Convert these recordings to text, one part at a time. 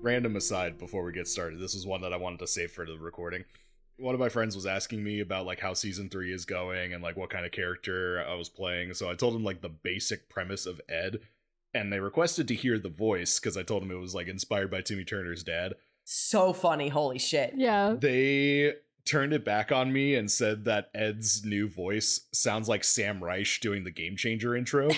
Random aside before we get started. This was one that I wanted to save for the recording. One of my friends was asking me about like how season 3 is going and like what kind of character I was playing. So I told him like the basic premise of Ed, and they requested to hear the voice because I told him it was like inspired by Timmy Turner's dad. So funny, holy shit. Yeah. They turned it back on me and said that Ed's new voice sounds like Sam Reich doing the Game Changer intro.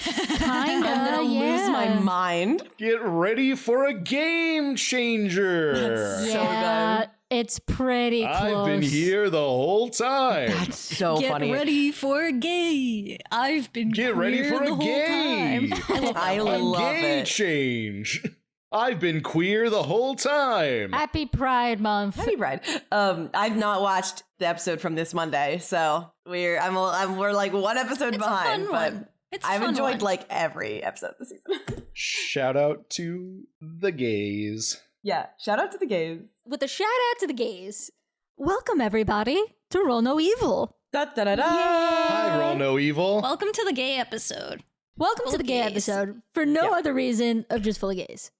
I'm gonna lose my mind. Get ready for a game changer. That's so Yeah, good. it's pretty close. I've been here the whole time. That's so Get funny. ready for a gay. I've been Get ready queer for the a whole gay. time. I A love gay it. change. I've been queer the whole time. Happy Pride Month. Happy Pride. I've not watched the episode from this Monday, so we're like one episode It's behind. a fun but one. It's a I've fun enjoyed one. like every episode this season. Shout out to the gays. Yeah, shout out to the gays. With a shout out to the gays. Welcome, everybody, to Roll No Evil. Da da da da. Hi, Roll No Evil. Welcome to the gay episode. Welcome Full to the of gay gays. episode for no Yeah. other reason of just full of gays.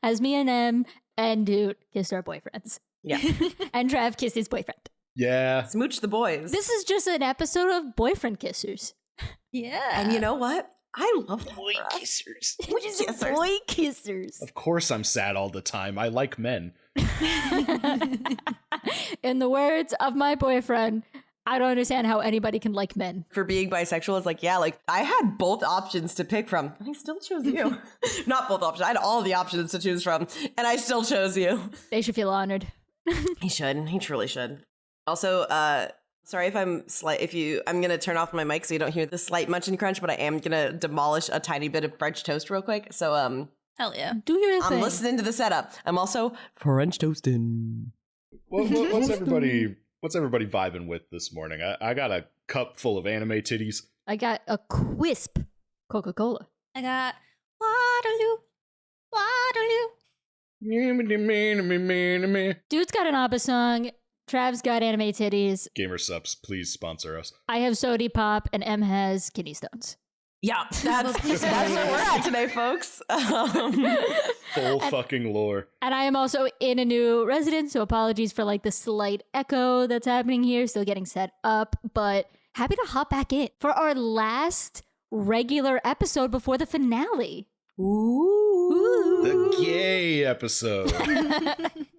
As me and Em and Doot kissed our boyfriends. Yeah. And Trav kissed his boyfriend. Yeah. Smooch the boys. This is just an episode of boyfriend kissers. Yeah. And you know what? I love that Boy for us. kissers. Kissers. Boy kissers. Of course I'm sad all the time. I like men. In the words of my boyfriend, I don't understand how anybody can like men. For being bisexual, it's like, yeah, like I had both options to pick from. And I still chose you. Not both options. I had all the options to choose from, and I still chose you. They should feel honored. He should. He truly should. Also, sorry if I'm gonna turn off my mic so you don't hear the slight munch and crunch, but I am gonna demolish a tiny bit of French toast real quick. So Hell yeah. Do your thing. I'm listening to the setup. I'm also French toasting. What's everybody vibing with this morning? I got a cup full of anime titties. I got a crisp Coca-Cola. I got Waterloo. Waterloo. Dude's got an ABBA song. Trav's got anime titties. Gamer Subs, please sponsor us. I have Sody Pop, and M has kidney stones. Yeah, that's where we're at today, folks. Full fucking lore. And I am also in a new residence, so apologies for like the slight echo that's happening here. Still getting set up, but happy to hop back in for our last regular episode before the finale. Ooh. The gay episode.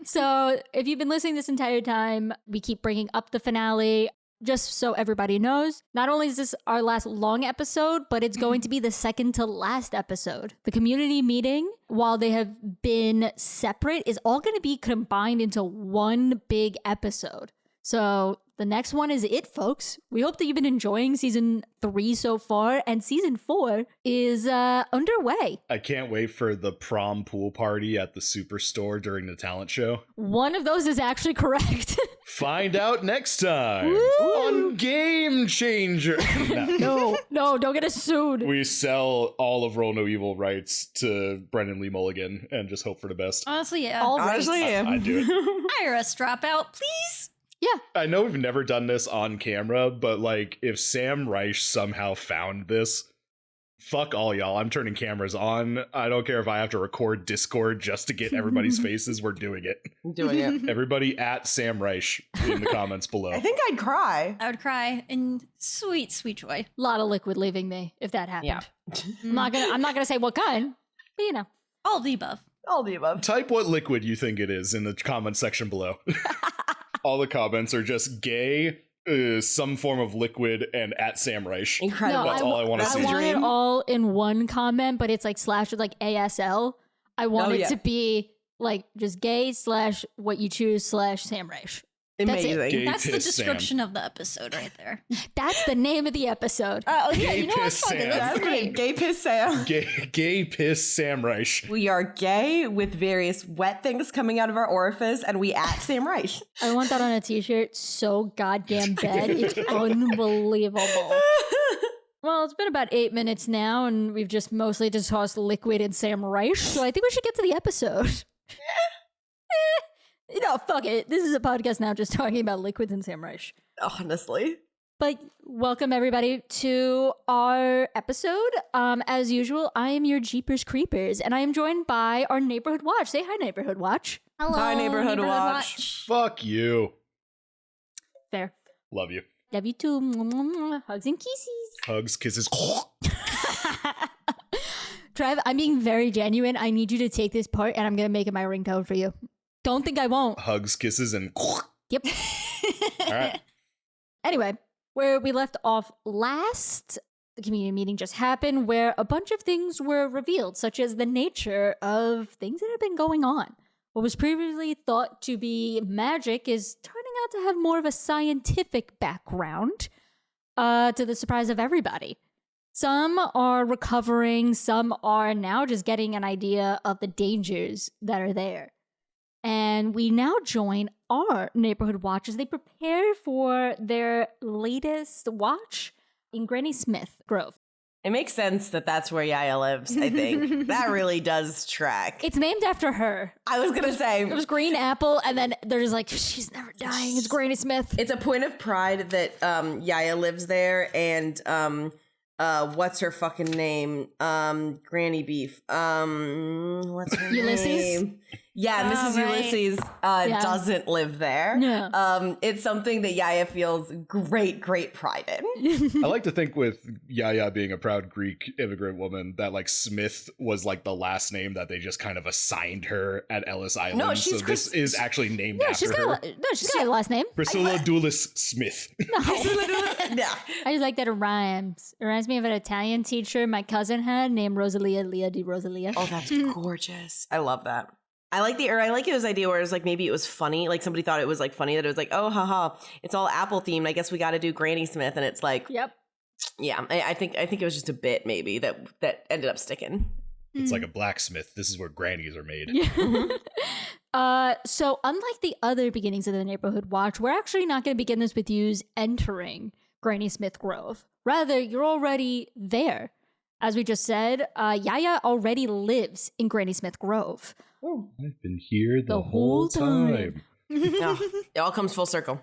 So if you've been listening this entire time, we keep bringing up the finale. Just so everybody knows, not only is this our last long episode, but it's going to be the second to last episode. The community meeting, while they have been separate, is all going to be combined into one big episode. So the next one is it, folks. We hope that you've been enjoying season 3 so far, and season 4 is underway. I can't wait for the prom pool party at the Superstore during the talent show. One of those is actually correct. Find out next time Woo! on Game Changer. No. No, don't get us sued. We sell all of Roll No Evil rights to Brendan Lee Mulligan and just hope for the best. Honestly, yeah. All right. Honestly, yeah. I'd do it. Hire us, dropout, please. Yeah. I know we've never done this on camera, but like if Sam Reich somehow found this, fuck all y'all. I'm turning cameras on. I don't care if I have to record Discord just to get everybody's faces. We're doing it. I'm doing it. Everybody at Sam Reich in the comments below. I think I'd cry. I would cry in sweet, sweet joy. A lot of liquid leaving me if that happened. Yeah. I'm not gonna say what kind, but you know. All of the above. All the above. Type what liquid you think it is in the comment section below. All the comments are just gay, some form of liquid, and at Sam Reich. Incredible. That's all I want to That's see. a I want it dream. all in one comment, but it's like slash with like ASL. I want Oh, it yeah. to be like just gay / what you choose / Sam Reich. Amazing. Gay That's the piss description of the episode right there. That's the name of the episode. Oh, yeah, Gay you know what? piss Fuck it. Sam. That's That's great. great. Gay piss Sam. Gay piss Sam Reich. We are gay with various wet things coming out of our orifice, and we at Sam Reich. I want that on a t-shirt so goddamn bad. It's unbelievable. Well, it's been about 8 minutes now, and we've just mostly discussed liquid and Sam Reich, so I think we should get to the episode. You know, fuck it. This is a podcast now just talking about liquids and Sam Reich. Honestly. But welcome everybody to our episode. As usual, I am your Jeepers Creepers, and I am joined by our Neighborhood Watch. Say hi, Neighborhood Watch. Hello, Hi, Neighborhood Watch. Fuck you. Fair. Love you. Love you too. Mwah, mwah, mwah. Hugs and kisses. Hugs, kisses. Trev, I'm being very genuine. I need you to take this part, and I'm going to make it my ringtone for you. Don't think I won't. Hugs, kisses, and Yep. all right. Anyway, where we left off last, the community meeting just happened where a bunch of things were revealed, such as the nature of things that have been going on. What was previously thought to be magic is turning out to have more of a scientific background, to the surprise of everybody. Some are recovering, some are now just getting an idea of the dangers that are there. And we now join our Neighborhood Watch as they prepare for their latest watch in Granny Smith Grove. It makes sense that that's where Yia Yia lives, I think. That really does track. It's named after her. I was going to say. It was Green Apple, and then they're just like, she's never dying. It's Granny Smith. It's a point of pride that Yia lives there, and what's her fucking name? Granny Beef. What's her Ulysses? name? Yeah, Mrs. right. Ulysses doesn't live there. No. It's something that Yia feels great pride in. I like to think with Yia Yia being a proud Greek immigrant woman that like Smith was like the last name that they just kind of assigned her at Ellis Island. No, she's so this is actually named No, after she's her. got a last name. Priscilla Dulis Smith. No. Yeah. I just like that it rhymes. It reminds me of an Italian teacher my cousin had named Rosalia Leah di Rosalia. Oh, that's gorgeous. I love that. I like his idea where it was like maybe it was funny, like somebody thought it was like funny that it was like, oh haha, it's all Apple themed. I guess we got to do Granny Smith, and it's like, Yep. yeah. I think it was just a bit maybe that ended up sticking. It's like a blacksmith. This is where grannies are made. So unlike the other beginnings of the Neighborhood Watch, we're actually not going to begin this with yous entering Granny Smith Grove. Rather, you're already there. As we just said, Yia Yia already lives in Granny Smith Grove. I've been here the whole whole time. Oh, it all comes full circle.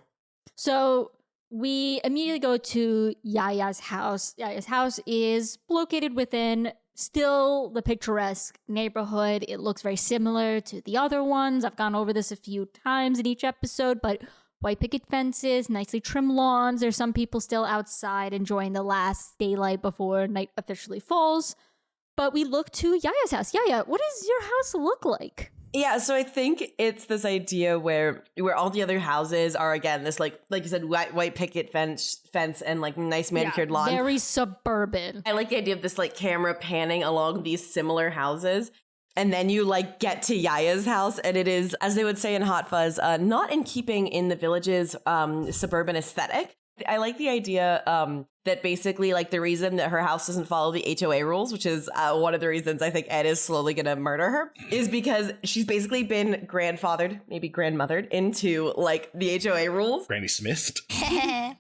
So we immediately go to Yia Yia's house. Yia Yia's house is located within still the picturesque neighborhood. It looks very similar to the other ones. I've gone over this a few times in each episode, but white picket fences, nicely trimmed lawns. There's some people still outside enjoying the last daylight before night officially falls. But we look to Yia Yia's house. Yia Yia, what does your house look like? Yeah, so I think it's this idea where all the other houses are, again, this like you said, white picket fence and like nice manicured lawn. Very suburban. I like the idea of this like camera panning along these similar houses. And then you like get to Yaya's house, and it is, as they would say in Hot Fuzz, not in keeping in the village's suburban aesthetic. I like the idea that basically like the reason that her house doesn't follow the HOA rules, which is one of the reasons I think Ed is slowly going to murder her, is because she's basically been grandfathered, maybe grandmothered into like the HOA rules. Granny Smith.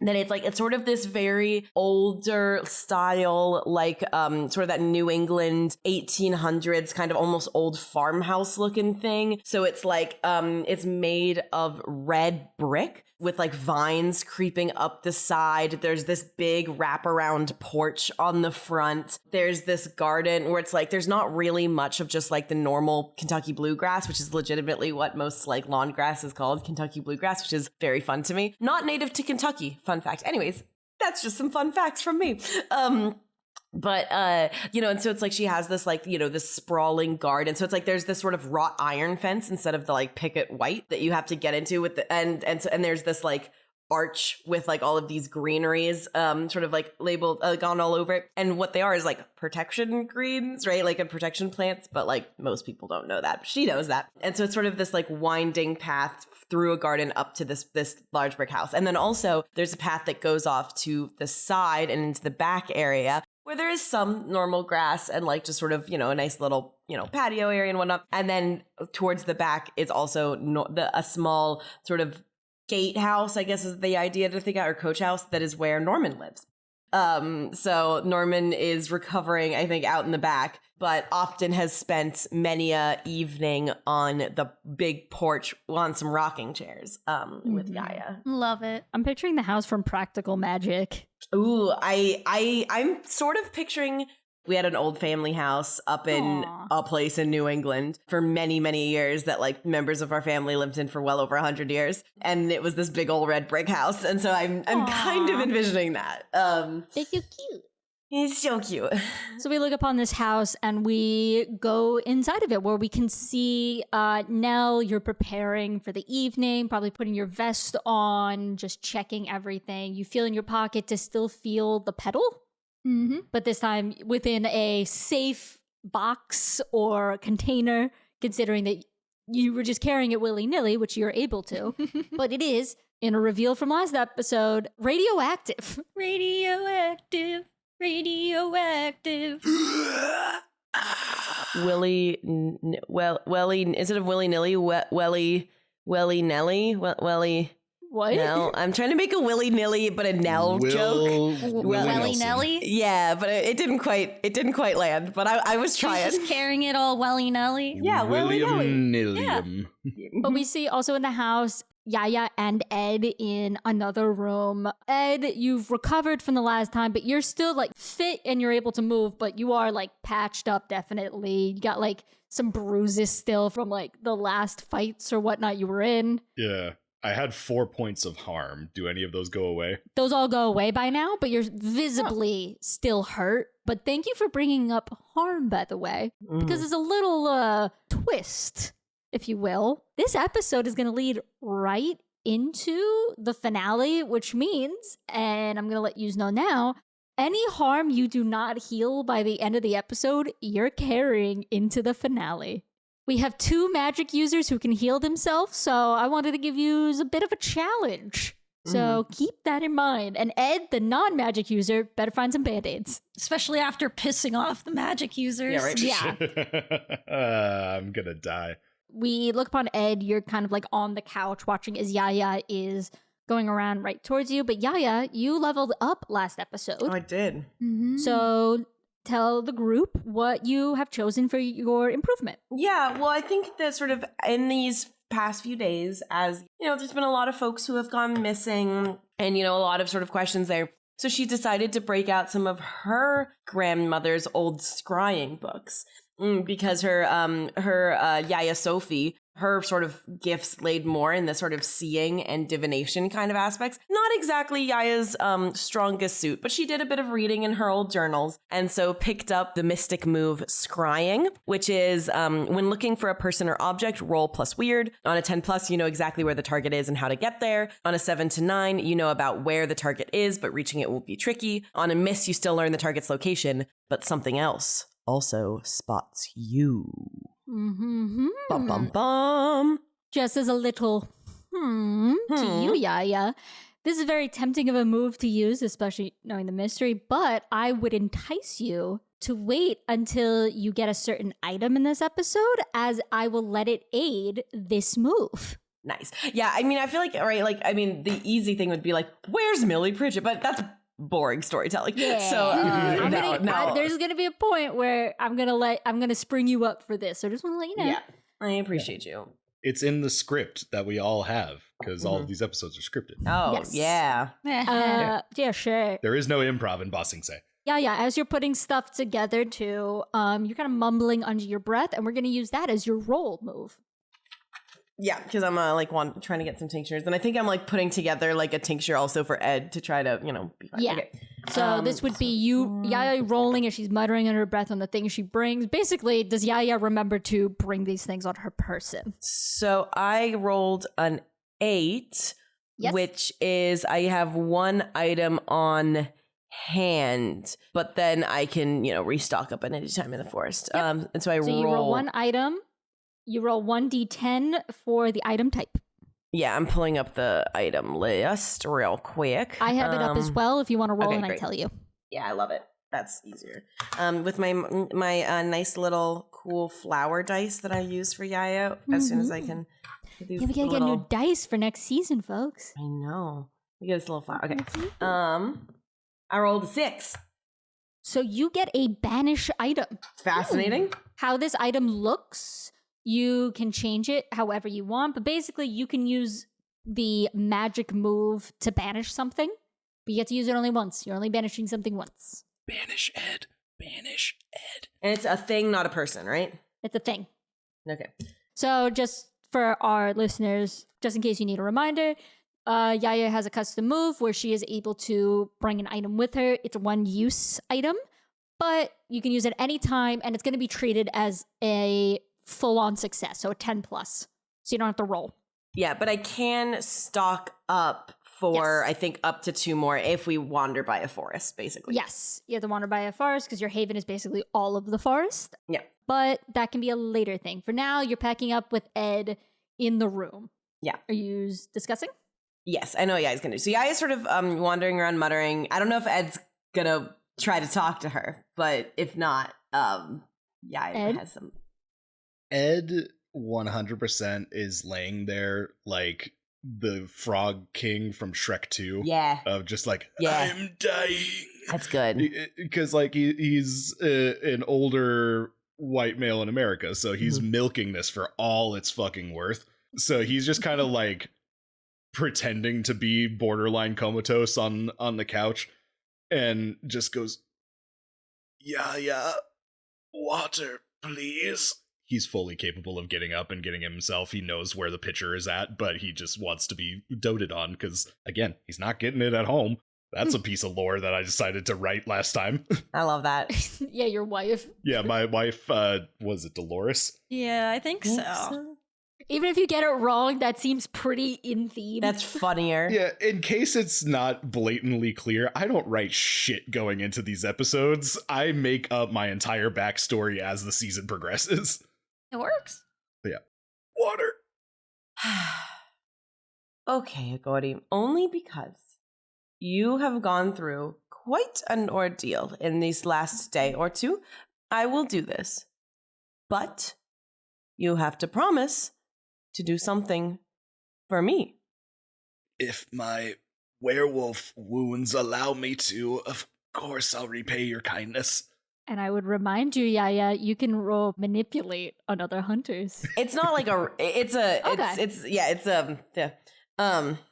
Then it's sort of this very older style, like sort of that New England 1800s kind of almost old farmhouse looking thing. So it's like it's made of red brick with like vines creeping up the side. There's this big wraparound porch on the front. There's this garden where it's like there's not really much of just like the normal Kentucky bluegrass, which is legitimately what most like lawn grass is called, Kentucky bluegrass, which is very fun to me. Not native to Kentucky, fun fact. Anyways, that's just some fun facts from me. But, and so it's like she has this like, this sprawling garden. So it's like there's this sort of wrought iron fence instead of the like picket white that you have to get into with the and there's this like arch with like all of these greeneries sort of like labeled gone all over it. And what they are is like protection greens, right? Like a protection plants, but like most people don't know that. But she knows that. And so it's sort of this like winding path through a garden up to this large brick house. And then also there's a path that goes off to the side and into the back area, where there is some normal grass and like just sort of, a nice little, patio area and whatnot. And then towards the back is also a small sort of gatehouse, I guess is the idea to think out, or coach house, that is where Norman lives. So Norman is recovering, I think, out in the back. but often has spent many a evening on the big porch on some rocking chairs with Yaya. Love it. I'm picturing the house from Practical Magic. Ooh, I'm sort of picturing we had an old family house up in Aw. a place in New England for many, many years that like members of our family lived in for well over 100 years. And it was this big old red brick house. And so I'm kind of envisioning that. They're so cute. He's so cute. So we look upon this house and we go inside of it where we can see Nell, you're preparing for the evening, probably putting your vest on, just checking everything. You feel in your pocket to still feel the pedal. Mm-hmm. But this time within a safe box or container, considering that you were just carrying it willy-nilly, which you're able to. But it is, in a reveal from last episode, radioactive. Radioactive. Radioactive. Welly, instead of willy-nilly, welly-nelly, welly... What? Nell. I'm trying to make a willy-nilly, but a Nell joke. Welly Nelly. Yeah, but it didn't quite land. But I was trying. She's just carrying it all welly nelly. Yeah, willy-nilly. Yeah. But we see also in the house Yaya and Ed in another room. Ed, you've recovered from the last time, but you're still like fit and you're able to move, but you are like patched up definitely. You got like some bruises still from like the last fights or whatnot you were in. Yeah. I had 4 points of harm. Do any of those go away? Those all go away by now, but you're visibly still hurt. But thank you for bringing up harm, by the way, because there's a little twist, if you will. This episode is going to lead right into the finale, which means, and I'm going to let you know now, any harm you do not heal by the end of the episode, you're carrying into the finale. We have 2 magic users who can heal themselves, so I wanted to give you a bit of a challenge. So keep that in mind. And Ed, the non-magic user, better find some band-aids. Especially after pissing off the magic users. Yeah, right. Yeah. I'm gonna die. We look upon Ed, you're kind of like on the couch watching as Yaya is going around right towards you. But Yaya, you leveled up last episode. Oh, I did. Mm-hmm. So tell the group what you have chosen for your improvement. Yeah, well, I think that sort of in these past few days, as you know, there's been a lot of folks who have gone missing and, you know, a lot of sort of questions there. So she decided to break out some of her grandmother's old scrying books because her Yaya Sophie, her sort of gifts laid more in the sort of seeing and divination kind of aspects. Not exactly Yaya's strongest suit, but she did a bit of reading in her old journals and so picked up the mystic move scrying, which is when looking for a person or object, roll plus weird. On a 10 plus, you know exactly where the target is and how to get there. On a 7 to 9, you know about where the target is, but reaching it will be tricky. On a miss, you still learn the target's location, but something else also spots you. Mm-hmm. Bum, bum, bum. Just as a little to you, Yaya. This is very tempting of a move to use, especially knowing the mystery, but I would entice you to wait until you get a certain item in this episode, as I will let it aid this move. Nice. Yeah, I mean, I feel like, right, like, I mean, the easy thing would be like, where's Millie Pritchett? But that's boring storytelling. Yeah. So, no. There's gonna be a point where I'm gonna spring you up for this. So I just want to let you know. Yeah, I appreciate you. It's in the script that we all have because all of these episodes are scripted. Oh, Yes. yeah. Yeah, sure. There is no improv in Bossing Say. Yeah. As you're putting stuff together too, you're kind of mumbling under your breath, and we're gonna use that as your roll move. Yeah, because I'm trying to get some tinctures, and I think I'm like putting together like a tincture also for Ed to try to, you know, be fine. Yeah. Okay. So this would be you, Yaya, rolling as she's muttering under her breath on the things she brings. Basically, does Yaya remember to bring these things on her person? So I rolled an 8, Yes. which is I have 1 item on hand, but then I can, you know, restock up at any time in the forest. And so I So you roll 1 item. You roll 1d10 for the item type. Yeah, I'm pulling up the item list real quick. I have it up as well if you want to roll okay, and great. I tell you. Yeah, I love it. That's easier. With my nice little cool flower dice that I use for Yaya as soon as I can. Yeah, we gotta get new dice for next season, folks. I know. We get this little flower. Okay. I rolled a 6. So you get a banish item. Fascinating. How this item looks, you can change it however you want, but basically you can use the magic move to banish something, but you get to use it only once. You're only banishing something once. Banish Ed. Banish Ed. And it's a thing, not a person, right? It's a thing. Okay. So just for our listeners, just in case you need a reminder, Yia Yia has a custom move where she is able to bring an item with her. It's a one-use item, but you can use it any time, and it's going to be treated as a full-on success, so a 10+. So you don't have to roll. Yeah, but I can stock up for, Yes. I think, up to 2 more if we wander by a forest, basically. Yes, you have to wander by a forest because your haven is basically all of the forest. Yeah. But that can be a later thing. For now, you're packing up with Ed in the room. Yeah. Are you discussing? Yes, I know Yaya's going to. So Yaya's sort of wandering around muttering. I don't know if Ed's going to try to talk to her, but if not, Yaya Ed? has some. Ed 100% is laying there like the frog king from Shrek 2. Yeah, Of just like, Yeah. I'm dying. that's good. Because like he's an older white male in America, so he's milking this for all it's fucking worth. So he's just kind of like pretending to be borderline comatose on the couch, and just goes, yeah, water, please. He's fully capable of getting up and getting himself. He knows where the pitcher is at, but he just wants to be doted on because, again, he's not getting it at home. That's a piece of lore that I decided to write last time. I love that. Yeah, your wife. Yeah, my wife, was it Dolores? Yeah, I think so. Even if you get it wrong, that seems pretty in theme. That's funnier. Yeah, in case it's not blatantly clear, I don't write shit going into these episodes. I make up my entire backstory as the season progresses. It works. Yeah. Water. Okay, Agori, only because you have gone through quite an ordeal in these last day or two, I will do this. But you have to promise to do something for me. If my werewolf wounds allow me to, of course I'll repay your kindness. And I would remind you, Yaya, you can roll manipulate on other hunters. It's not like it's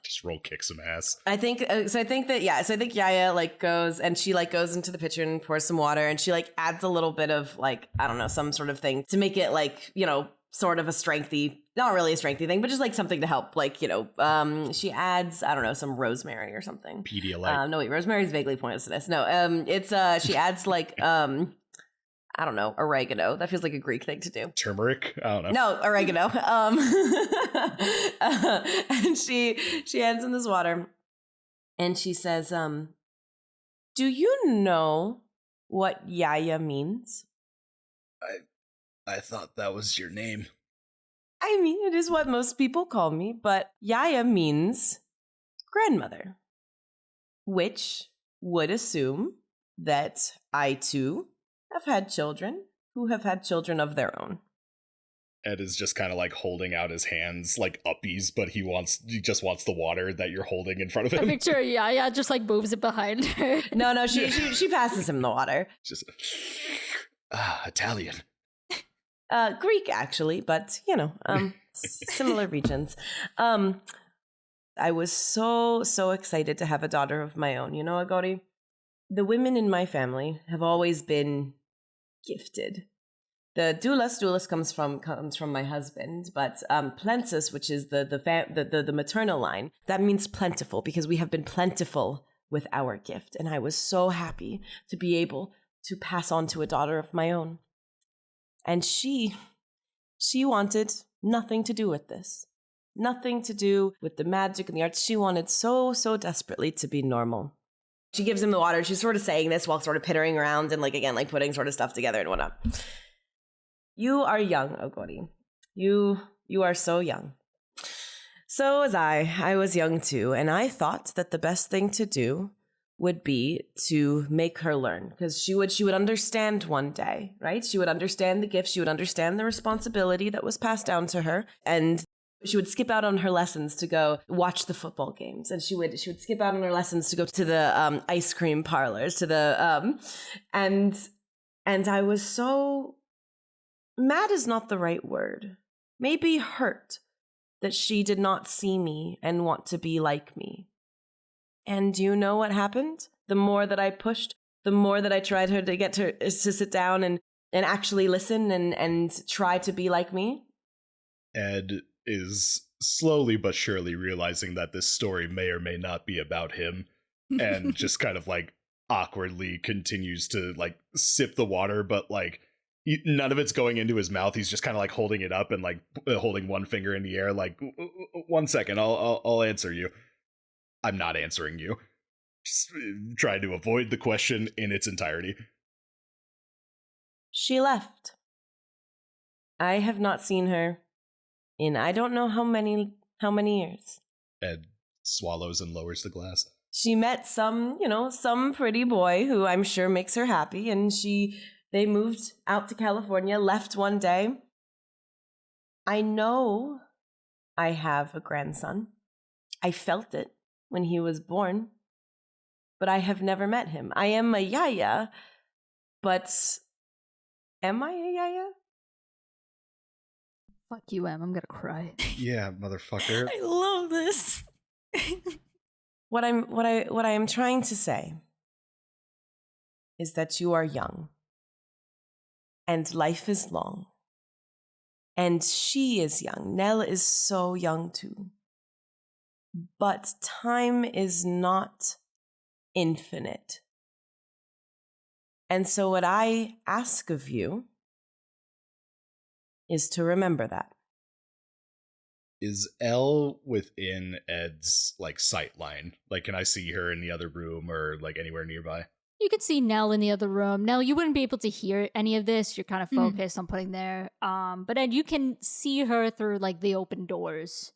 Just roll kick some ass. I think that Yaya like goes and she like goes into the pitcher and pours some water and she like adds a little bit of like, I don't know, some sort of thing to make it like, you know, sort of a strengthy, not really a strengthy thing, but just like something to help, like, you know, she adds, I don't know, some rosemary or something. Pedialyte. No, wait, rosemary is vaguely pointless to this. No, it's she adds like I don't know, oregano. That feels like a Greek thing to do. Turmeric? I don't know. No, oregano. And she adds in this water and she says, do you know what Yaya means? I thought that was your name. I mean, it is what most people call me, but Yaya means grandmother, which would assume that I too have had children who have had children of their own. Ed is just kind of like holding out his hands like uppies, but he just wants the water that you're holding in front of I him. picture Yaya just like moves it behind her. No, she passes him the water. Just Italian. Greek, actually, but, you know, similar regions. I was so excited to have a daughter of my own. You know, Agori? The women in my family have always been gifted. The doulas comes from my husband, but plensus, which is the maternal line, that means plentiful because we have been plentiful with our gift. And I was so happy to be able to pass on to a daughter of my own. And she wanted nothing to do with this. Nothing to do with the magic and the arts. She wanted so desperately to be normal. She gives him the water. She's sort of saying this while sort of pittering around and like, again, like putting sort of stuff together and whatnot. You are young, Ogori. You are so young. So was I was young too. And I thought that the best thing to do would be to make her learn, because she would understand one day, right? She would understand the gift. She would understand the responsibility that was passed down to her. And She would skip out on her lessons to go watch the football games, and she would skip out on her lessons to go to the ice cream parlors, to the and I was so mad is not the right word. Maybe hurt that she did not see me and want to be like me. And do you know what happened? The more that I pushed, the more that I tried her to get her to sit down and actually listen and try to be like me. Ed is slowly but surely realizing that this story may or may not be about him, and just kind of like awkwardly continues to like sip the water, but like none of it's going into his mouth. He's just kind of like holding it up and like holding one finger in the air, like 1 second, I'll answer you. I'm not answering you. Just trying to avoid the question in its entirety. She left. I have not seen her in I don't know how many years. Ed swallows and lowers the glass. She met some pretty boy who I'm sure makes her happy, and they moved out to California, left one day. I know I have a grandson. I felt it when he was born, but I have never met him. I am a Yia Yia, but am I a Yia Yia? Fuck you, Em. I'm gonna cry. Yeah, motherfucker. I love this. What I am trying to say is that you are young, and life is long, and she is young. Nell is so young too. But time is not infinite. And so what I ask of you is to remember that. Is Elle within Ed's like sight line? Like, can I see her in the other room or like anywhere nearby? You could see Nell in the other room. Nell, you wouldn't be able to hear any of this. You're kind of focused on putting there. But Ed, you can see her through like the open doors.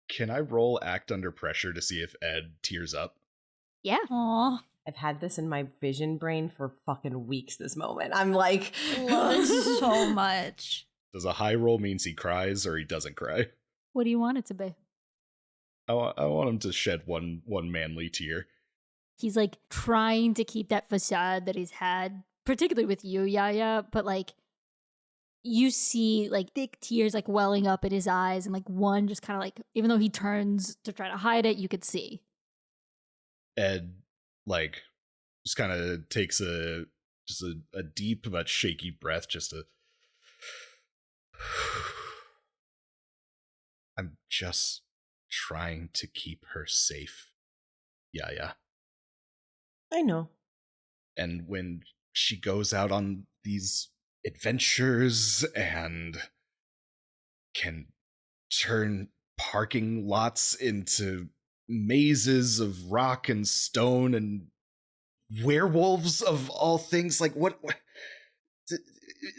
Can I roll act under pressure to see if Ed tears up? Yeah. Aw. I've had this in my vision brain for fucking weeks, this moment. I'm like... Love it so much. Does a high roll means he cries or he doesn't cry? What do you want it to be? I want him to shed one manly tear. He's like trying to keep that facade that he's had, particularly with you, Yia Yia, but like you see like thick tears like welling up in his eyes, and like one just kind of like, even though he turns to try to hide it, you could see. Ed like just kind of takes a deep but shaky breath, just to... I'm just trying to keep her safe. Yeah, yeah. I know. And when she goes out on these adventures and can turn parking lots into mazes of rock and stone and werewolves of all things, like what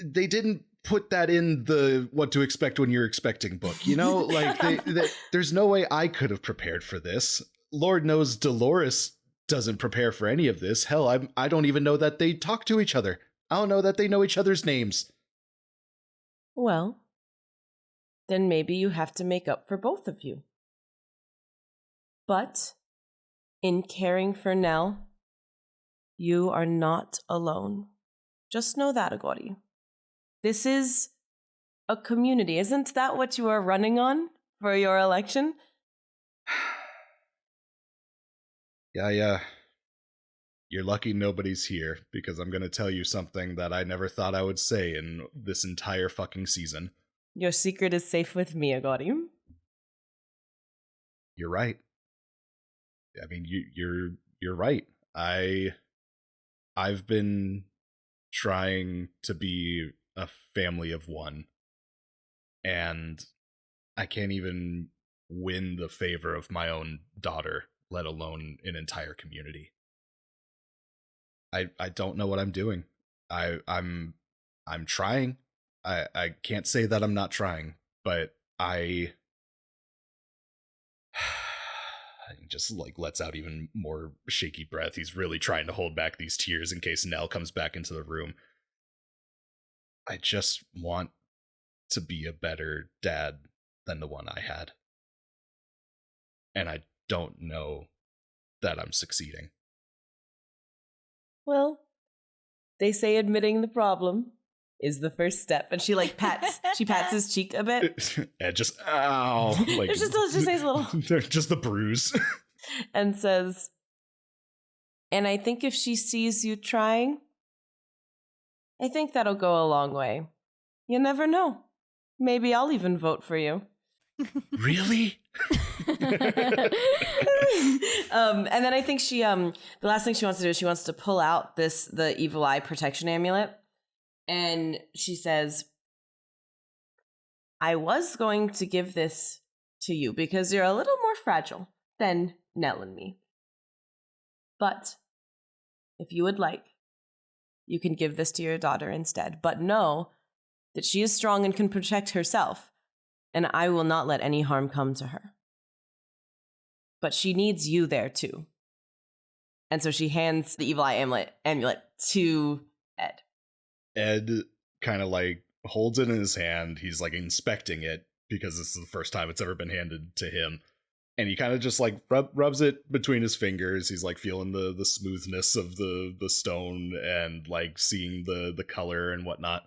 they didn't put that in the what to expect when you're expecting book, you know? Like there's no way I could have prepared for this. Lord knows Dolores doesn't prepare for any of this. Hell, I don't even know that they talk to each other. I don't know that they know each other's names. Well, then maybe you have to make up for both of you. But in caring for Nell, you are not alone. Just know that, Agori. This is a community. Isn't that what you are running on for your election? Yeah. You're lucky nobody's here, because I'm going to tell you something that I never thought I would say in this entire fucking season. Your secret is safe with me, Agori. You're right. I mean, you're right. I've been trying to be a family of one, and I can't even win the favor of my own daughter, let alone an entire community. I don't know what I'm doing. I'm trying. I can't say that I'm not trying, but I just like lets out even more shaky breath. He's really trying to hold back these tears in case Nell comes back into the room. I just want to be a better dad than the one I had. And I don't know that I'm succeeding. Well, they say admitting the problem is the first step. And she like pats his cheek a bit. And just, ow. Like, Just says a little. Just the bruise. And says, and I think if she sees you trying, I think that'll go a long way. You never know. Maybe I'll even vote for you. Really? And then I think she the last thing she wants to do is she wants to pull out the evil eye protection amulet, and she says, I was going to give this to you because you're a little more fragile than Nell and me, but if you would like, you can give this to your daughter instead, but know that she is strong and can protect herself, and I will not let any harm come to her. But she needs you there too. And so she hands the evil eye amulet to Ed. Ed kind of like holds it in his hand. He's like inspecting it because this is the first time it's ever been handed to him. And he kind of just like rubs it between his fingers. He's like feeling the smoothness of the stone and like seeing the color and whatnot.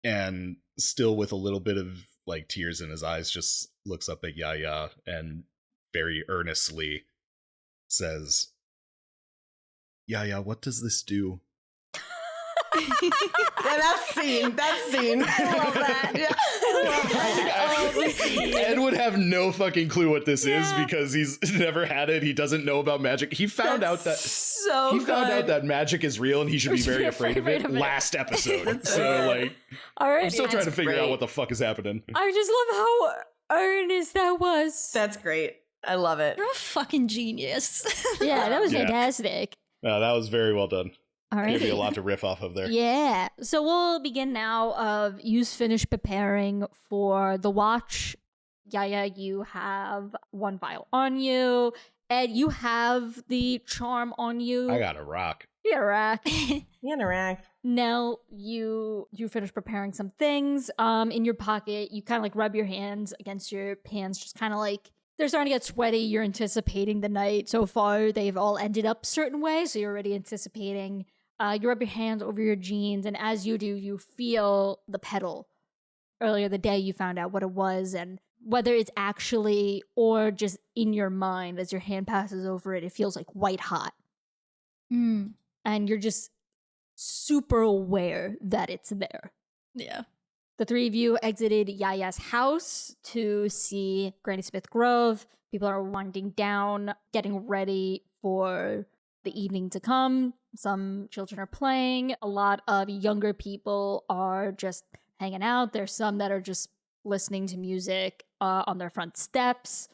And still with a little bit of like tears in his eyes, just looks up at Yia Yia and very earnestly says, Yia Yia, what does this do? That scene. I love that. Yeah. I love that. Ed would have no fucking clue what this is because he's never had it. He doesn't know about magic. He found out that magic is real and he should be very afraid of it last episode. So like, all right, I'm still trying to figure out what the fuck is happening. I just love how earnest that was. That's great. I love it. You're a fucking genius. Yeah, that was Yeah. fantastic. That was very well done. All right. Gave me a lot to riff off of there. Yeah. So we'll begin now of you've finished preparing for the watch. Yia, you have one vial on you. Ed, you have the charm on you. I got a rock. You're right. Interact. Nell, you finished preparing some things. In your pocket, you kind of like rub your hands against your pants, just kind of like they're starting to get sweaty. You're anticipating the night. So far, they've all ended up certain ways, so you're already anticipating. You rub your hands over your jeans, and as you do, you feel the pedal. Earlier the day, you found out what it was, and whether it's actually or just in your mind, as your hand passes over it, it feels like white hot. Mm. And you're just super aware that it's there. Yeah. The three of you exited Yaya's house to see Granny Smith Grove. People are winding down, getting ready for the evening to come. Some children are playing. A lot of younger people are just hanging out. There's some that are just listening to music on their front steps.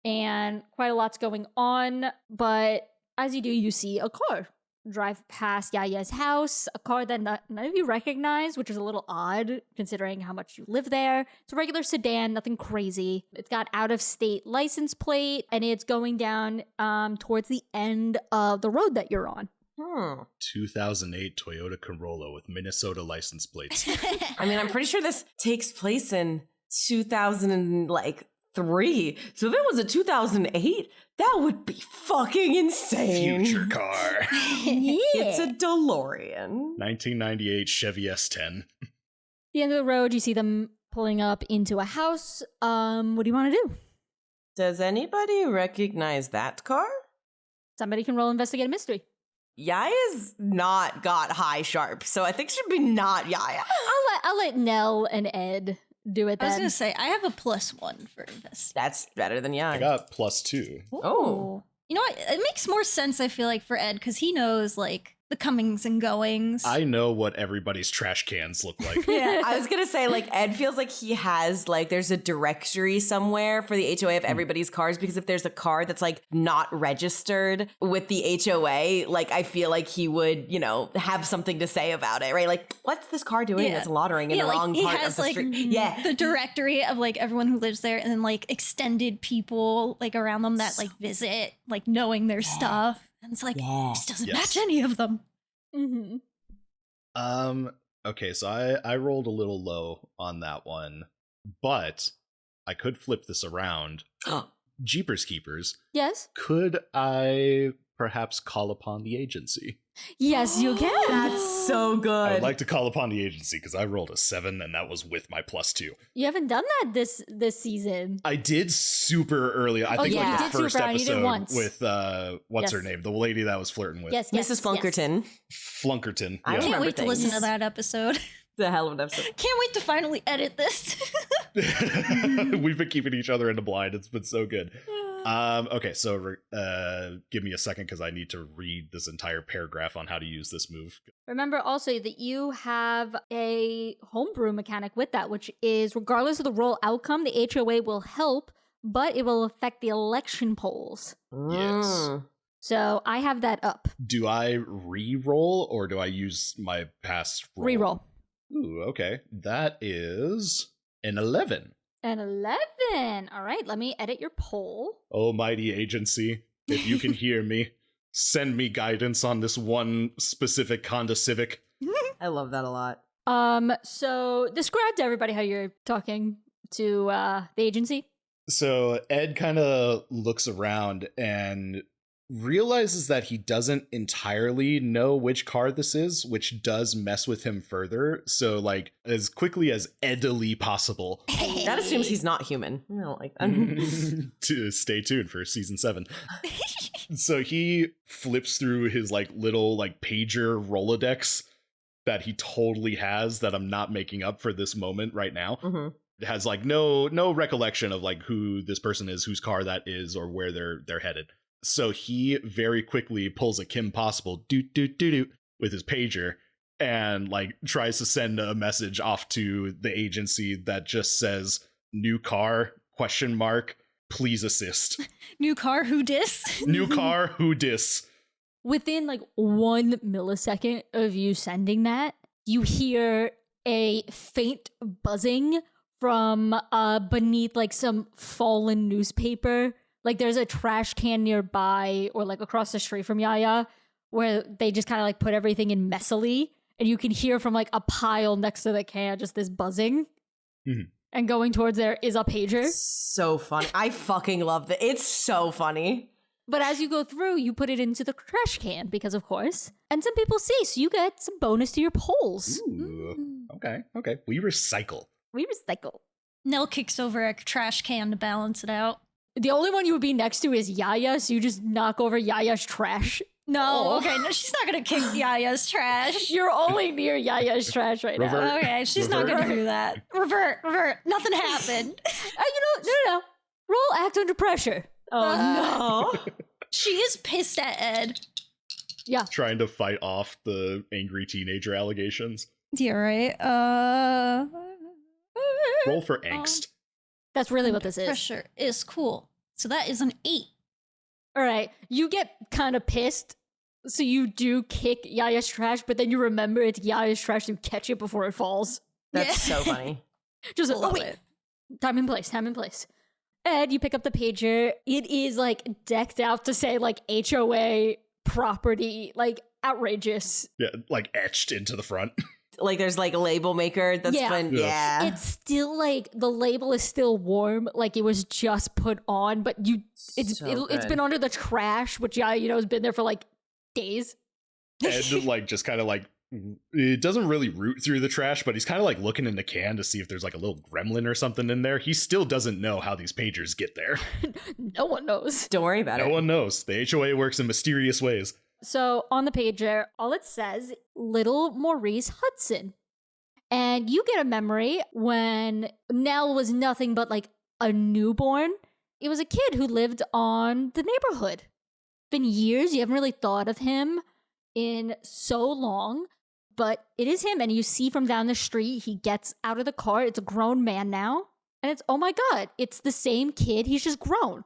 And quite a lot's going on. But as you do, you see a car drive past Yaya's house, a car that none of you recognize, which is a little odd considering how much you live there. It's a regular sedan, nothing crazy. It's got out-of-state license plate, and it's going down towards the end of the road that you're on. 2008 Toyota Corolla with Minnesota license plates. I mean, I'm pretty sure this takes place in 2003. So if it was a 2008, that would be fucking insane. Future car. It's a DeLorean. 1998 Chevy S10. The end of the road, you see them pulling up into a house. What do you want to do? Does anybody recognize that car? Somebody can roll investigate a mystery. Yaya's not got high sharp, so I think it should be not Yaya. I'll let Nell and Ed do it I was then. gonna say I have a +1 for invest. That's better than Yaya. I got +2. Oh. You know what? It makes more sense, I feel like, for Ed, because he knows like the comings and goings. I know what everybody's trash cans look like. Yeah, I was gonna say, like, Ed feels like he has, like, there's a directory somewhere for the HOA of everybody's cars, because if there's a car that's, like, not registered with the HOA, like, I feel like he would, you know, have something to say about it, right? Like, what's this car doing that's loitering in the wrong he part has, of the like, street? Yeah. the directory of, like, everyone who lives there, and then, like, extended people, like, around them that, like, visit, like, knowing their stuff. And it's like, this doesn't match any of them. Mm-hmm. Okay, so I rolled a little low on that one, but I could flip this around. Jeepers Keepers. Yes? Could I perhaps call upon the agency? Yes, you can. That's so I good. would like to call upon the agency because I rolled a 7 and that was with my +2. You haven't done that this season. I did super early. I think yeah. like You the did first super early. You did episode once. with what's her Yes. name? The lady that I was flirting with. Yes, Mrs. Flunkerton. Flunkerton. I Yeah. Can't remember wait to listen to things. that episode. The hell of an episode. Can't wait to finally edit this. We've been keeping each other in the blind. It's been so good. Okay, so give me a second because I need to read this entire paragraph on how to use this move. Remember also that you have a homebrew mechanic with that, which is regardless of the roll outcome, the HOA will help, but it will affect the election polls. Yes. So I have that up. Do I re-roll or do I use my past roll? Reroll. Ooh, okay. That is an 11. An 11. All right, let me edit your poll. Almighty agency, if you can hear me, send me guidance on this one specific Honda Civic. I love that a lot. So describe to everybody how you're talking to the agency. So Ed kind of looks around and realizes that he doesn't entirely know which car this is, which does mess with him further. So, like, as quickly as Edily possible. That assumes he's not human. I don't like that. To stay tuned for season 7. So he flips through his like little like pager Rolodex that he totally has that I'm not making up for this moment right now. Mhm. It has like no recollection of like who this person is, whose car that is, or where they're headed. So he very quickly pulls a Kim Possible doot doot doot doot with his pager and like tries to send a message off to the agency that just says new car ? Please assist. New car, who dis? New car, who dis? Within like 1 millisecond of you sending that, you hear a faint buzzing from beneath like some fallen newspaper. Like there's a trash can nearby or like across the street from Yia Yia where they just kind of like put everything in messily, and you can hear from like a pile next to the can just this buzzing. Mhm. And going towards there is a pager. So funny. I fucking love that. It's so funny. But as you go through, you put it into the trash can because, of course, and some people see, so you get some bonus to your polls. Ooh. Okay. We recycle. We recycle. Nell kicks over a trash can to balance it out. The only one you would be next to is Yia Yia, so you just knock over Yia Yia's trash. No, Oh. okay, no, she's not gonna kick Yaya's trash. You're only near Yia Yia's trash right now. Revert. Okay, she's not Revert. gonna do that. Revert. Nothing happened. No. Roll act under pressure. Oh no. She is pissed at Ed. Yeah. Trying to fight off the angry teenager allegations. Yeah, right. Roll for angst. That's really what this is. Pressure is cool. So that is an 8. All right. You get kind of pissed, so you do kick Yia Yia's trash, but then you remember it's Yia Yia's trash, so you catch it before it falls. That's Yeah. so funny. Just Love wait. it. Time and place. Ed, you pick up the pager. It is like decked out to say like HOA property, like outrageous. Yeah, like etched into the front. Like there's like a label maker that's Yeah. been Yes. yeah. It's still like the label is still warm, like it was just put on, but it's So it's good. been under the trash, which has been there for like days. And like just kind of like it doesn't really root through the trash, but he's kind of like looking in the can to see if there's like a little gremlin or something in there. He still doesn't know how these pagers get there. No one knows. Don't worry about No it. one knows. The HOA works in mysterious ways. So on the pager, all it says, little Maurice Hudson. And you get a memory when Nell was nothing but like a newborn. It was a kid who lived on the neighborhood. Been years, you haven't really thought of him in so long, but it is him. And you see from down the street, he gets out of the car. It's a grown man now. And it's, oh my God, it's the same kid. He's just grown.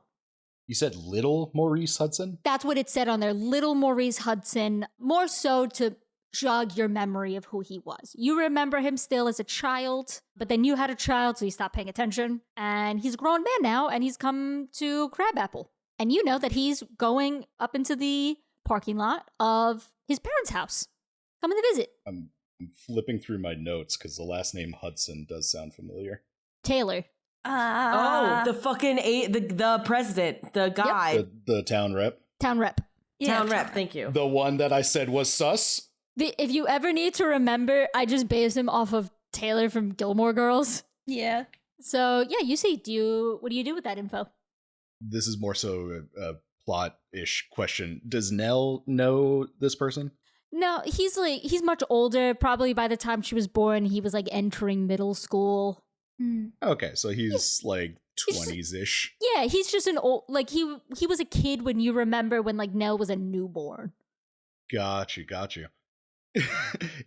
You said little Maurice Hudson? That's what it said on there. Little Maurice Hudson, more so to jog your memory of who he was. You remember him still as a child, but then you had a child, so you stopped paying attention. And he's a grown man now, and he's come to Crabapple. And you know that he's going up into the parking lot of his parents' house, coming to visit. I'm flipping through my notes because the last name Hudson does sound familiar. Taylor. The fucking the president, the guy. The town rep. Town rep. Yeah, Town rep, thank you. The one that I said was sus? If you ever need to remember, I just based him off of Taylor from Gilmore Girls. Yeah. So yeah, you see, what do you do with that info? This is more so a plot-ish question. Does Nell know this person? No, he's much older. Probably by the time she was born, he was like entering middle school. Okay, so he's like 20s-ish. Yeah, he's just an old, like he was a kid when you remember when like Nell was a newborn. Got you.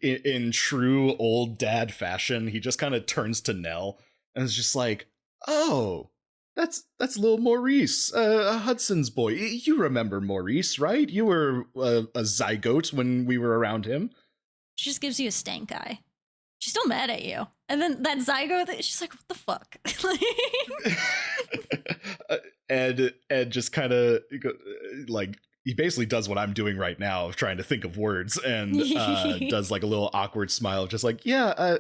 in true old dad fashion, he just kind of turns to Nell and is just like, "Oh, that's little Maurice, Hudson's boy. You remember Maurice, right? You were a zygote when we were around him." She just gives you a stank eye. She's still mad at you. And then that zygote, she's like, what the fuck? Ed just kind of like, he basically does what I'm doing right now of trying to think of words, and does like a little awkward smile, just like, yeah,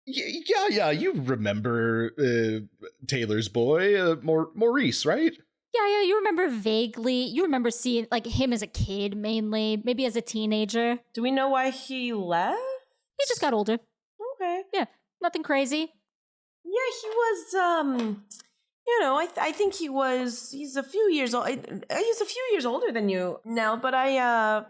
you remember Taylor's boy, Maurice, right? Yeah, you remember vaguely. You remember seeing like him as a kid mainly, maybe as a teenager. Do we know why he left? He just got older. Okay. Yeah, nothing crazy. Yeah, he was, I think he's a few years old. He's a few years older than you now, but I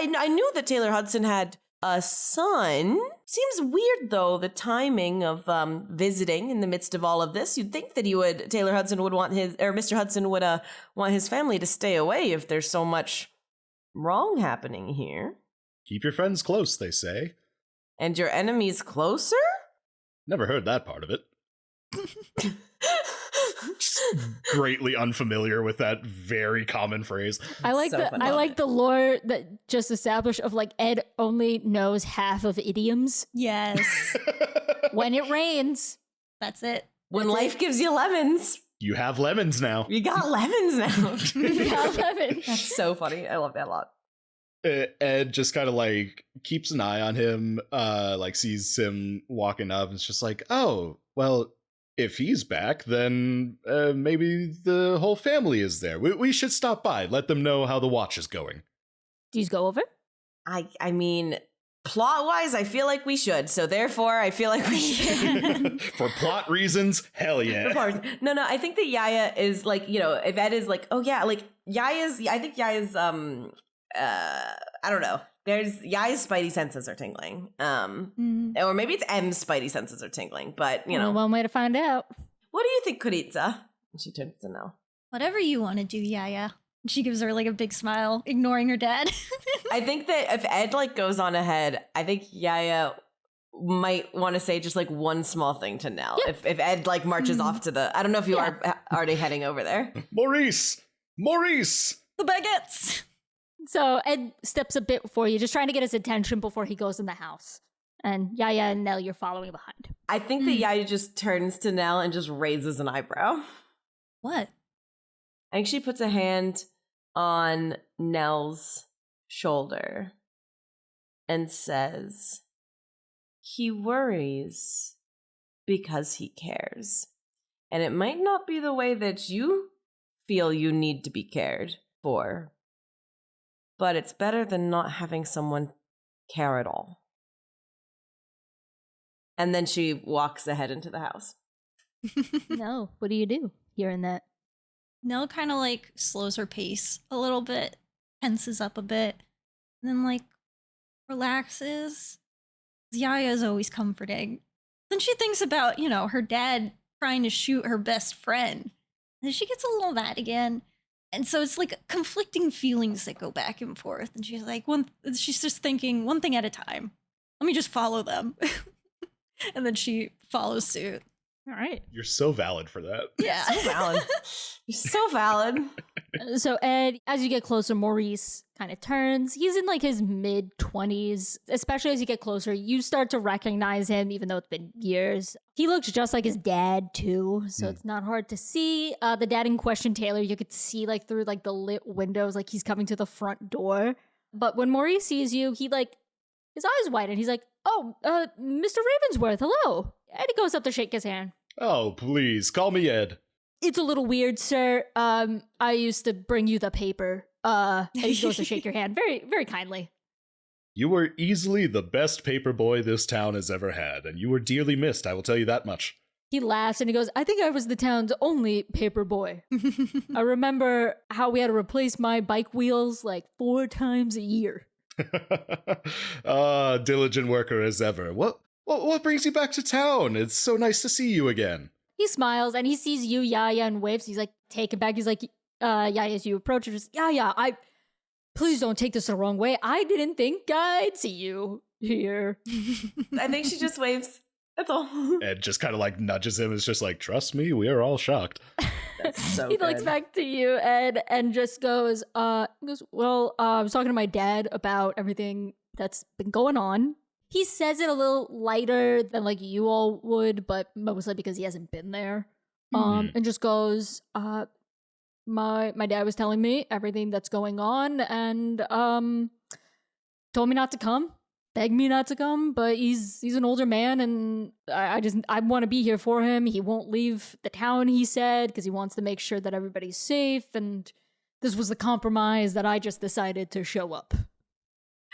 knew that Taylor Hudson had a son. Seems weird, though, the timing of visiting in the midst of all of this. You'd think that Taylor Hudson would want Mr. Hudson would want his family to stay away if there's so much wrong happening here. Keep your friends close, they say. And your enemies closer? Never heard that part of it. Greatly unfamiliar with that very common phrase. I like the lore that just established of like Ed only knows half of idioms. Yes. When it rains. That's it. When life gives you lemons. You have lemons now. You got lemons now. You got lemons. That's so funny. I love that a lot. Ed just kind of like keeps an eye on him, like sees him walking up and it's just like, oh, well, if he's back, then maybe the whole family is there. We should stop by, let them know how the watch is going. Do you go over? I mean, plot-wise, I feel like we should. So therefore, I feel like we should. For plot reasons, hell yeah. No, I think that Yia is like, if Ed is like, oh yeah, like Yaya's, I don't know. Yaya's spidey senses are tingling. Or maybe it's M's spidey senses are tingling, but Well, one way to find out. What do you think, Kuritsa? And she turns to Nell. Whatever you want to do, Yaya. She gives her like a big smile, ignoring her dad. I think that if Ed like goes on ahead, I think Yaya might want to say just like one small thing to Nell. Yeah. If Ed like marches off to I don't know if you are already heading over there. Maurice! The baguettes! So Ed steps a bit before you, just trying to get his attention before he goes in the house. And Yaya and Nell, you're following behind. I think that Yaya just turns to Nell and just raises an eyebrow. What? I think she puts a hand on Nell's shoulder and says, he worries because he cares. And it might not be the way that you feel you need to be cared for. But it's better than not having someone care at all. And then she walks ahead into the house. No, what do you do hearing that? Nell kind of like slows her pace a little bit, tenses up a bit, and then like relaxes. Yaya is always comforting. Then she thinks about, her dad trying to shoot her best friend. And then she gets a little mad again. And so it's like conflicting feelings that go back and forth. And she's like, she's just thinking one thing at a time. Let me just follow them. And then she follows suit. All right. You're so valid for that. Yeah. So valid. You're so valid. So Ed, as you get closer, Maurice kind of turns. He's in like his mid-20s. Especially as you get closer, you start to recognize him, even though it's been years. He looks just like his dad too, so it's not hard to see. The dad in question, Taylor, you could see like through like the lit windows, like he's coming to the front door. But when Maurice sees you, he like his eyes widen. He's like, "Oh, Mr. Ravensworth, hello." And he goes up to shake his hand. Oh, please, call me Ed. It's a little weird, sir. I used to bring you the paper. And he goes to shake your hand very, very kindly. You were easily the best paper boy this town has ever had, and you were dearly missed, I will tell you that much. He laughs and he goes, I think I was the town's only paper boy. I remember how we had to replace my bike wheels like 4 times a year. Diligent worker as ever. What brings you back to town? It's so nice to see you again. He smiles and he sees you, Yia Yia, and waves. He's like, take it back. He's like, Yia Yia, as you approach her, just, Yia Yia, please don't take this the wrong way. I didn't think I'd see you here. I think she just waves. That's all. Ed just kind of like nudges him. It's just like, trust me, we are all shocked. That's so He good. looks back to you, Ed, and just goes, well, I was talking to my dad about everything that's been going on. He says it a little lighter than like you all would, but mostly because he hasn't been there. And just goes, my dad was telling me everything that's going on and told me not to come, begged me not to come, but he's an older man and I want to be here for him. He won't leave the town, he said, because he wants to make sure that everybody's safe, and this was the compromise that I just decided to show up.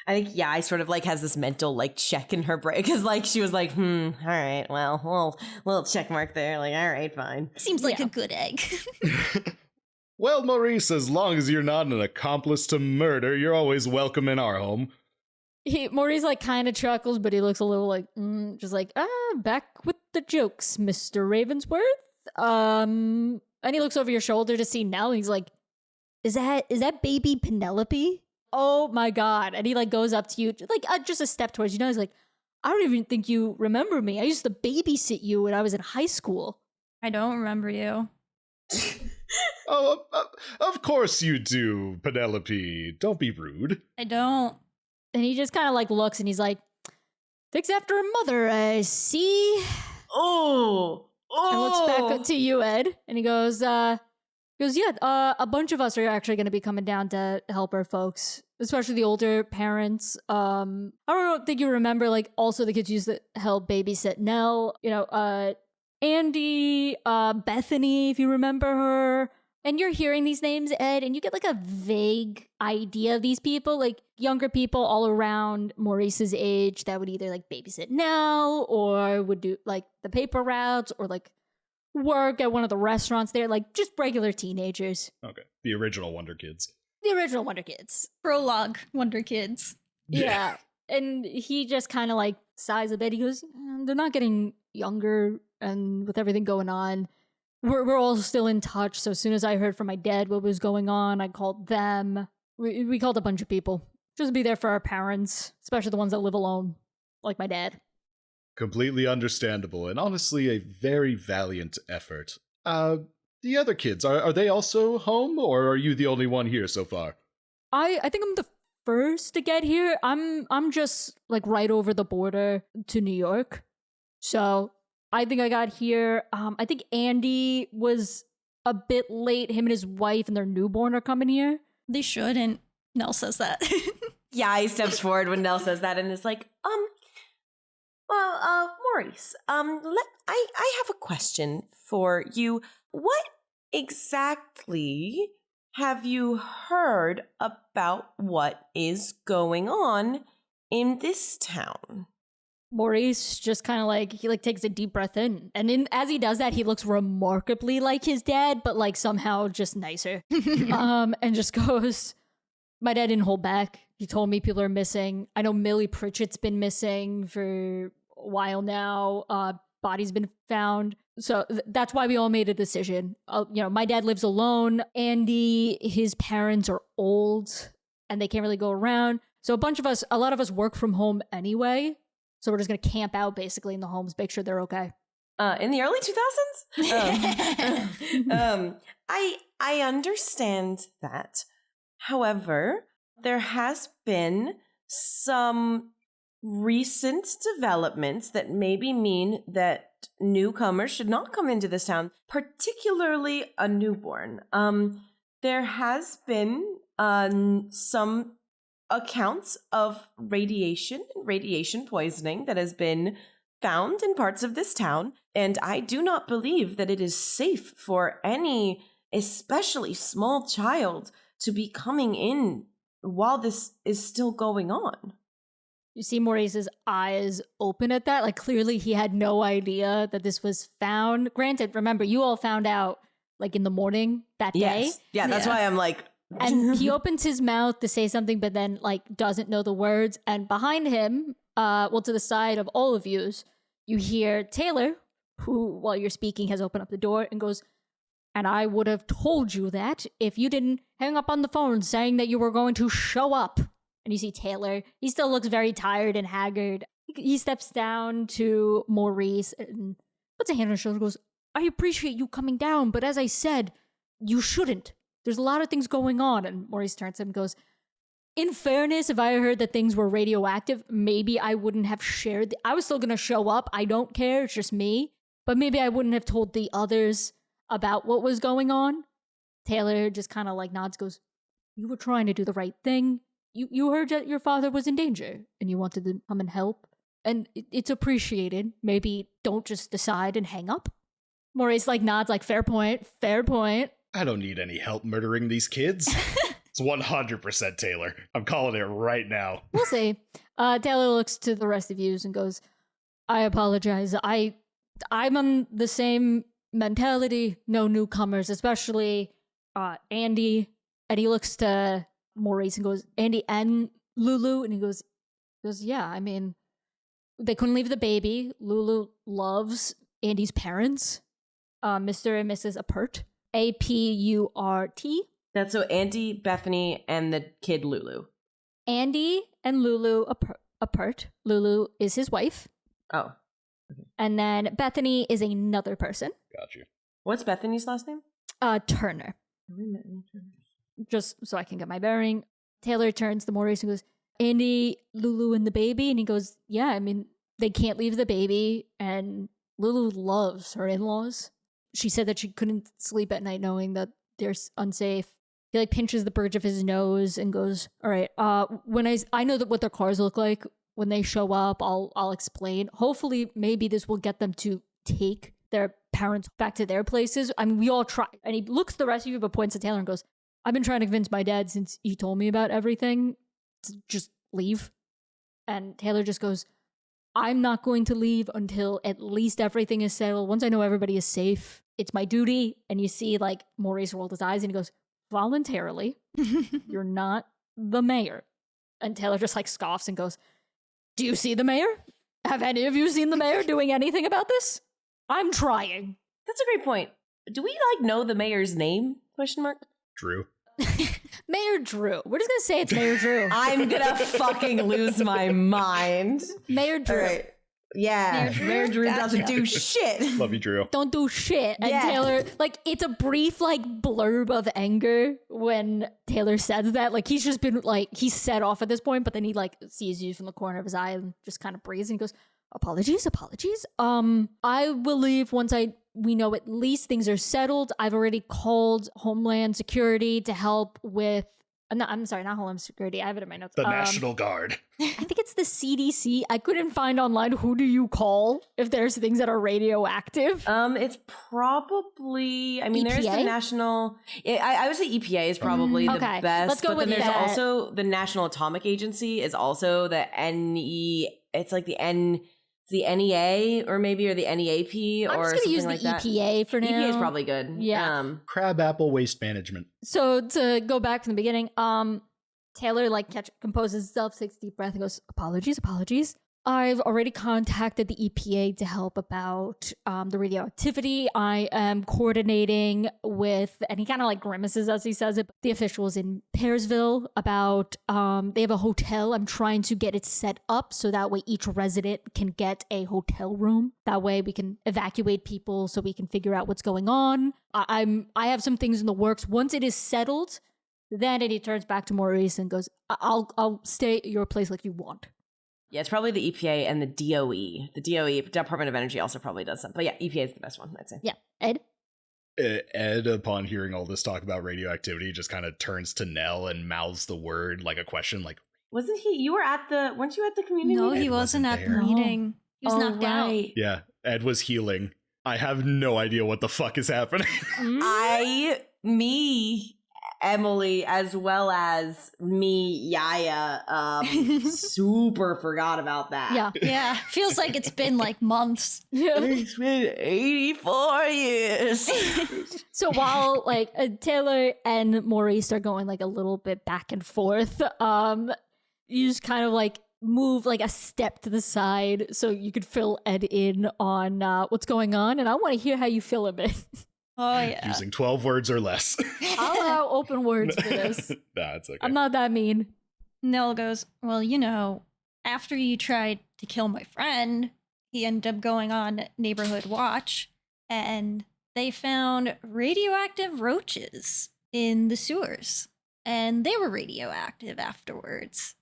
I think, I sort of like has this mental like check in her brain because like she was like, all right, well, little check mark there. Like, all right, fine. Seems like a good egg. Well, Maurice, as long as you're not an accomplice to murder, you're always welcome in our home. Maurice like kind of chuckles, but he looks a little like, just like, back with the jokes, Mr. Ravensworth. And he looks over your shoulder to see Nell, and he's like, is that baby Penelope? Oh my God. And he like goes up to you, like just a step towards you. He's like, I don't even think you remember me. I used to babysit you when I was in high school. I don't remember you. Oh, of course you do, Penelope. Don't be rude. I don't. And he just kind of like looks and he's like, takes after a mother, I see. Oh. And looks back to you, Ed. And he goes, a bunch of us are actually going to be coming down to help our folks, especially the older parents. I don't think you remember, like, also the kids used to help babysit Nell, Andy, Bethany, if you remember her. And you're hearing these names, Ed, and you get like a vague idea of these people, like younger people all around Maurice's age that would either like babysit Nell or would do like the paper routes or like work at one of the restaurants there, like just regular teenagers. Okay. The original Wonder Kids. The original Wonder Kids. Prologue, Wonder Kids. Yeah. And he just kind of like sighs a bit. He goes, they're not getting younger, and with everything going on, we're all still in touch. So as soon as I heard from my dad what was going on, I called them. We called a bunch of people just to be there for our parents, especially the ones that live alone, like my dad. Completely understandable, and honestly a very valiant effort. The other kids, are they also home, or are you the only one here so far? I think I'm the first to get here. I'm just like right over the border to New York. So I think I got here. I think Andy was a bit late. Him and his wife and their newborn are coming here. They should, and Nell says that. Yeah, he steps forward when Nell says that and is like, Maurice, I have a question for you. What exactly have you heard about what is going on in this town? Maurice just kind of like, he like takes a deep breath in. And as he does that, he looks remarkably like his dad, but like somehow just nicer. And just goes, my dad didn't hold back. He told me people are missing. I know Millie Pritchett's been missing for a while now. Body's been found. So that's why we all made a decision. My dad lives alone. Andy, his parents are old and they can't really go around. So a lot of us work from home anyway. So we're just going to camp out basically in the homes, make sure they're okay. In the early 2000s? I understand that. However, there has been some recent developments that maybe mean that newcomers should not come into this town, particularly a newborn. There has been some accounts of radiation poisoning that has been found in parts of this town, and I do not believe that it is safe for any, especially small child, to be coming in while this is still going on. You see Maurice's eyes open at that. Like, clearly he had no idea that this was found. Granted, remember, you all found out, like, in the morning that day. Yes. Yeah, that's why I'm like... And he opens his mouth to say something, but then, like, doesn't know the words. And behind him, well, to the side of all of yous, you hear Taylor, who, while you're speaking, has opened up the door and goes, and I would have told you that if you didn't hang up on the phone saying that you were going to show up. And you see Taylor. He still looks very tired and haggard. He steps down to Maurice and puts a hand on his shoulder and goes, I appreciate you coming down, but as I said, you shouldn't. There's a lot of things going on. And Maurice turns to him and goes, in fairness, if I heard that things were radioactive, maybe I wouldn't have shared. I was still going to show up. I don't care. It's just me. But maybe I wouldn't have told the others about what was going on. Taylor just kind of like nods, goes, you were trying to do the right thing. You heard that your father was in danger and you wanted to come and help. And it's appreciated. Maybe don't just decide and hang up. Maurice like nods like, fair point, fair point. I don't need any help murdering these kids. It's 100% Taylor. I'm calling it right now. We'll see. Taylor looks to the rest of you and goes, I apologize. I'm on the same mentality. No newcomers, especially Andy. And he looks to Maurice and goes, Andy and Lulu. And he goes, yeah, I mean, they couldn't leave the baby. Lulu loves Andy's parents, Mr. and Mrs. Apert. A-P-U-R-T. That's so Andy, Bethany, and the kid Lulu. Andy and Lulu Apert. Lulu is his wife. Oh. Okay. And then Bethany is another person. Got you. What's Bethany's last name? Turner. Just so I can get my bearing. Taylor turns to Maurice and goes, Andy, Lulu, and the baby? And he goes, yeah, I mean, they can't leave the baby. And Lulu loves her in-laws. She said that she couldn't sleep at night knowing that they're unsafe. He like pinches the bridge of his nose and goes, all right, when I know that what their cars look like when they show up, I'll explain. Hopefully, maybe this will get them to take their parents back to their places. I mean, we all try. And he looks at the rest of you, but points at Taylor and goes, I've been trying to convince my dad since he told me about everything to just leave. And Taylor just goes, I'm not going to leave until at least everything is settled. Once I know everybody is safe, it's my duty. And you see like Maurice rolled his eyes and he goes, voluntarily, you're not the mayor. And Taylor just like scoffs and goes, do you see the mayor? Have any of you seen the mayor doing anything about this? I'm trying. That's a great point. Do we like know the mayor's name? Question mark. Drew. Mayor Drew. We're just gonna say it's Mayor Drew. I'm gonna fucking lose my mind. Mayor Drew. All right. Yeah, Mayor Drew doesn't do shit. Love you, Drew. Don't do shit. And Yeah. Taylor, like, it's a brief, like, blurb of anger when Taylor says that. Like, he's just been, like, he's set off at this point, but then he, like, sees you from the corner of his eye and just kind of breathes and goes, apologies. I will leave once we know at least things are settled. I've already called Homeland Security to help with, no, I'm sorry, not Homeland Security. I have it in my notes. The National Guard. I think it's the CDC. I couldn't find online who do you call if there's things that are radioactive. It's probably, I mean, there's the EPA? National, I would say EPA is probably the Okay, best. let's go but with then there's that. also the National Atomic Agency is also the it's like the NEA or maybe, or the NEAP I'm or just going to something use like the that. EPA for now. EPA is probably good. Yeah. Crabapple Waste Management. So to go back from the beginning, Taylor like composes himself, takes a deep breath and goes, apologies. I've already contacted the EPA to help about the radioactivity. I am coordinating with, and he kind of like grimaces as he says it, the officials in Pearsville about, they have a hotel. I'm trying to get it set up so that way each resident can get a hotel room. That way we can evacuate people so we can figure out what's going on. I have some things in the works. Once it is settled, then he turns back to Maurice and goes, I'll stay at your place like you want. Yeah, it's probably the EPA and the DOE. The DOE, Department of Energy, also probably does some. But yeah, EPA is the best one, I'd say. Yeah. Ed? Ed, upon hearing all this talk about radioactivity, just kind of turns to Nell and mouths the word like a question, like, Weren't you at the community No, meeting? he wasn't at the there. meeting. He was knocked out. Yeah, Ed was healing. I have no idea what the fuck is happening. Emily, as well as me, Yia, super forgot about that. Yeah. Yeah, feels like it's been like months. Yeah. It's been 84 years. So while like Taylor and Maurice are going like a little bit back and forth, you just kind of like move like a step to the side so you could fill Ed in on what's going on, and I want to hear how you fill him in. Oh yeah. Using 12 words or less. I'll allow open words for this. Nah, it's okay. I'm not that mean. Nell goes, well, you know, after you tried to kill my friend, he ended up going on neighborhood watch, and they found radioactive roaches in the sewers, and they were radioactive afterwards.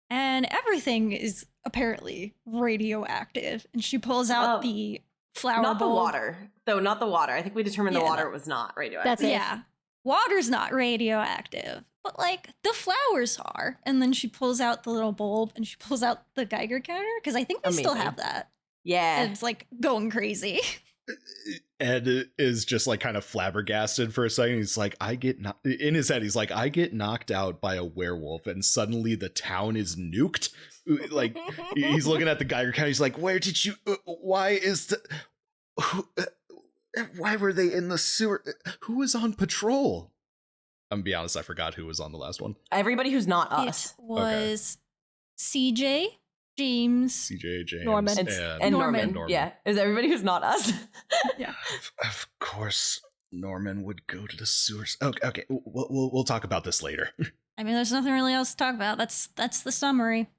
And everything is apparently radioactive. And she pulls out the flower Not bowl. the water. Though, not the water. I think we determined the water was not radioactive. That's it. Yeah. Water's not radioactive, but like the flowers are. And then she pulls out the little bulb and she pulls out the Geiger counter because I think we still Amazing. have that. Yeah. And it's like going crazy. Ed is just like kind of flabbergasted for a second. He's like, in his head, he's like, I get knocked out by a werewolf and suddenly the town is nuked. Like, he's looking at the Geiger counter. He's like, where did you, why were they in the sewer? Who was on patrol? I'm gonna be honest, I forgot who was on the last one. Everybody who's not us. It was CJ, James, CJ, James, Norman. And Norman. Yeah. Is everybody who's not us? Yeah. Of course, Norman would go to the sewers. Okay, we'll talk about this later. I mean, there's nothing really else to talk about. That's the summary.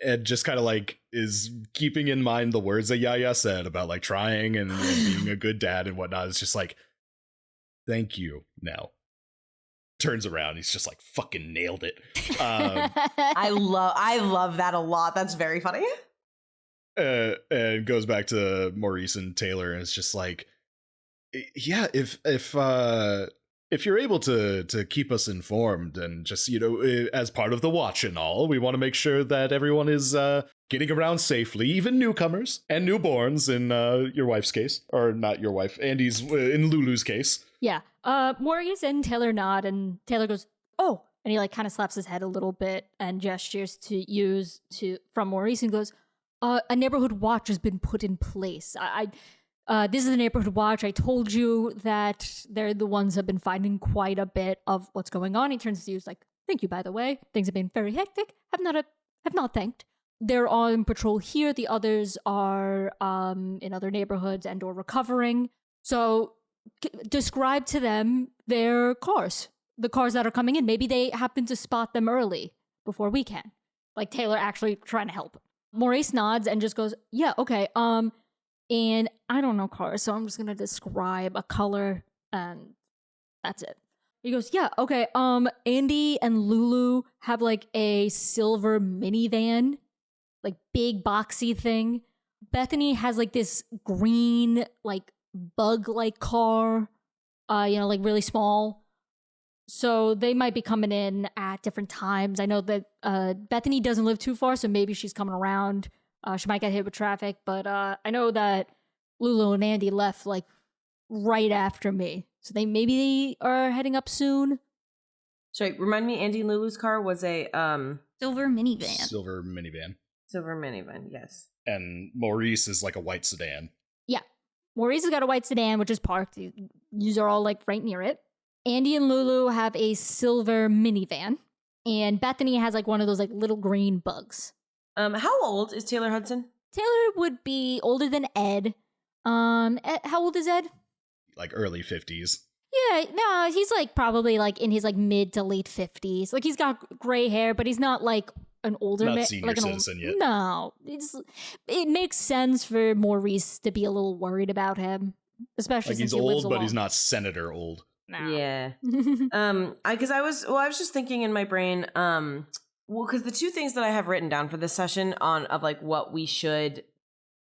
Ed just kind of like is keeping in mind the words that Yia Yia said about like trying and being a good dad and whatnot. It's just like, thank you, Nell. Turns around, he's just like, fucking nailed it. I love that a lot. That's very funny. And goes back to Maurice and Taylor, and it's just like, yeah, if you're able to keep us informed and just, you know, as part of the watch and all, we want to make sure that everyone is getting around safely, even newcomers and newborns in your wife's case, or not your wife, Andy's, in Lulu's case. Yeah. Maurice and Taylor nod, and Taylor goes, oh, and he like kind of slaps his head a little bit and gestures from Maurice and goes, a neighborhood watch has been put in place. This is the neighborhood watch. I told you that they're the ones that have been finding quite a bit of what's going on. He turns to you, like, thank you, by the way. Things have been very hectic. Have not thanked. They're on patrol here. The others are in other neighborhoods and or recovering. So describe to them their cars, the cars that are coming in. Maybe they happen to spot them early before we can. Like Taylor actually trying to help. Maurice nods and just goes, yeah, okay. And I don't know cars, so I'm just gonna describe a color and that's it. He goes, yeah, okay. Andy and Lulu have like a silver minivan, like big boxy thing. Bethany has like this green, like bug-like car, like really small. So they might be coming in at different times. I know that Bethany doesn't live too far, so maybe she's coming around. She might get hit with traffic, but I know that Lulu and Andy left like right after me. So they are heading up soon. Sorry, remind me, Andy and Lulu's car was a Silver minivan. Silver minivan. silver minivan, yes. And Maurice is like a white sedan. Yeah. Maurice has got a white sedan, which is parked. You are all like right near it. Andy and Lulu have a silver minivan. And Bethany has like one of those like little green bugs. How old is Taylor Hudson? Taylor would be older than Ed. How old is Ed? Like early 50s. Yeah, no, he's like probably like in his like mid to late 50s. Like he's got gray hair, but he's not like an older Not man. senior like citizen yet. No, it makes sense for Maurice to be a little worried about him, especially Like since he's he lives old, but alone. he's not senator old. No. Yeah. Because I was just thinking in my brain, because the two things that I have written down for this session of like what we should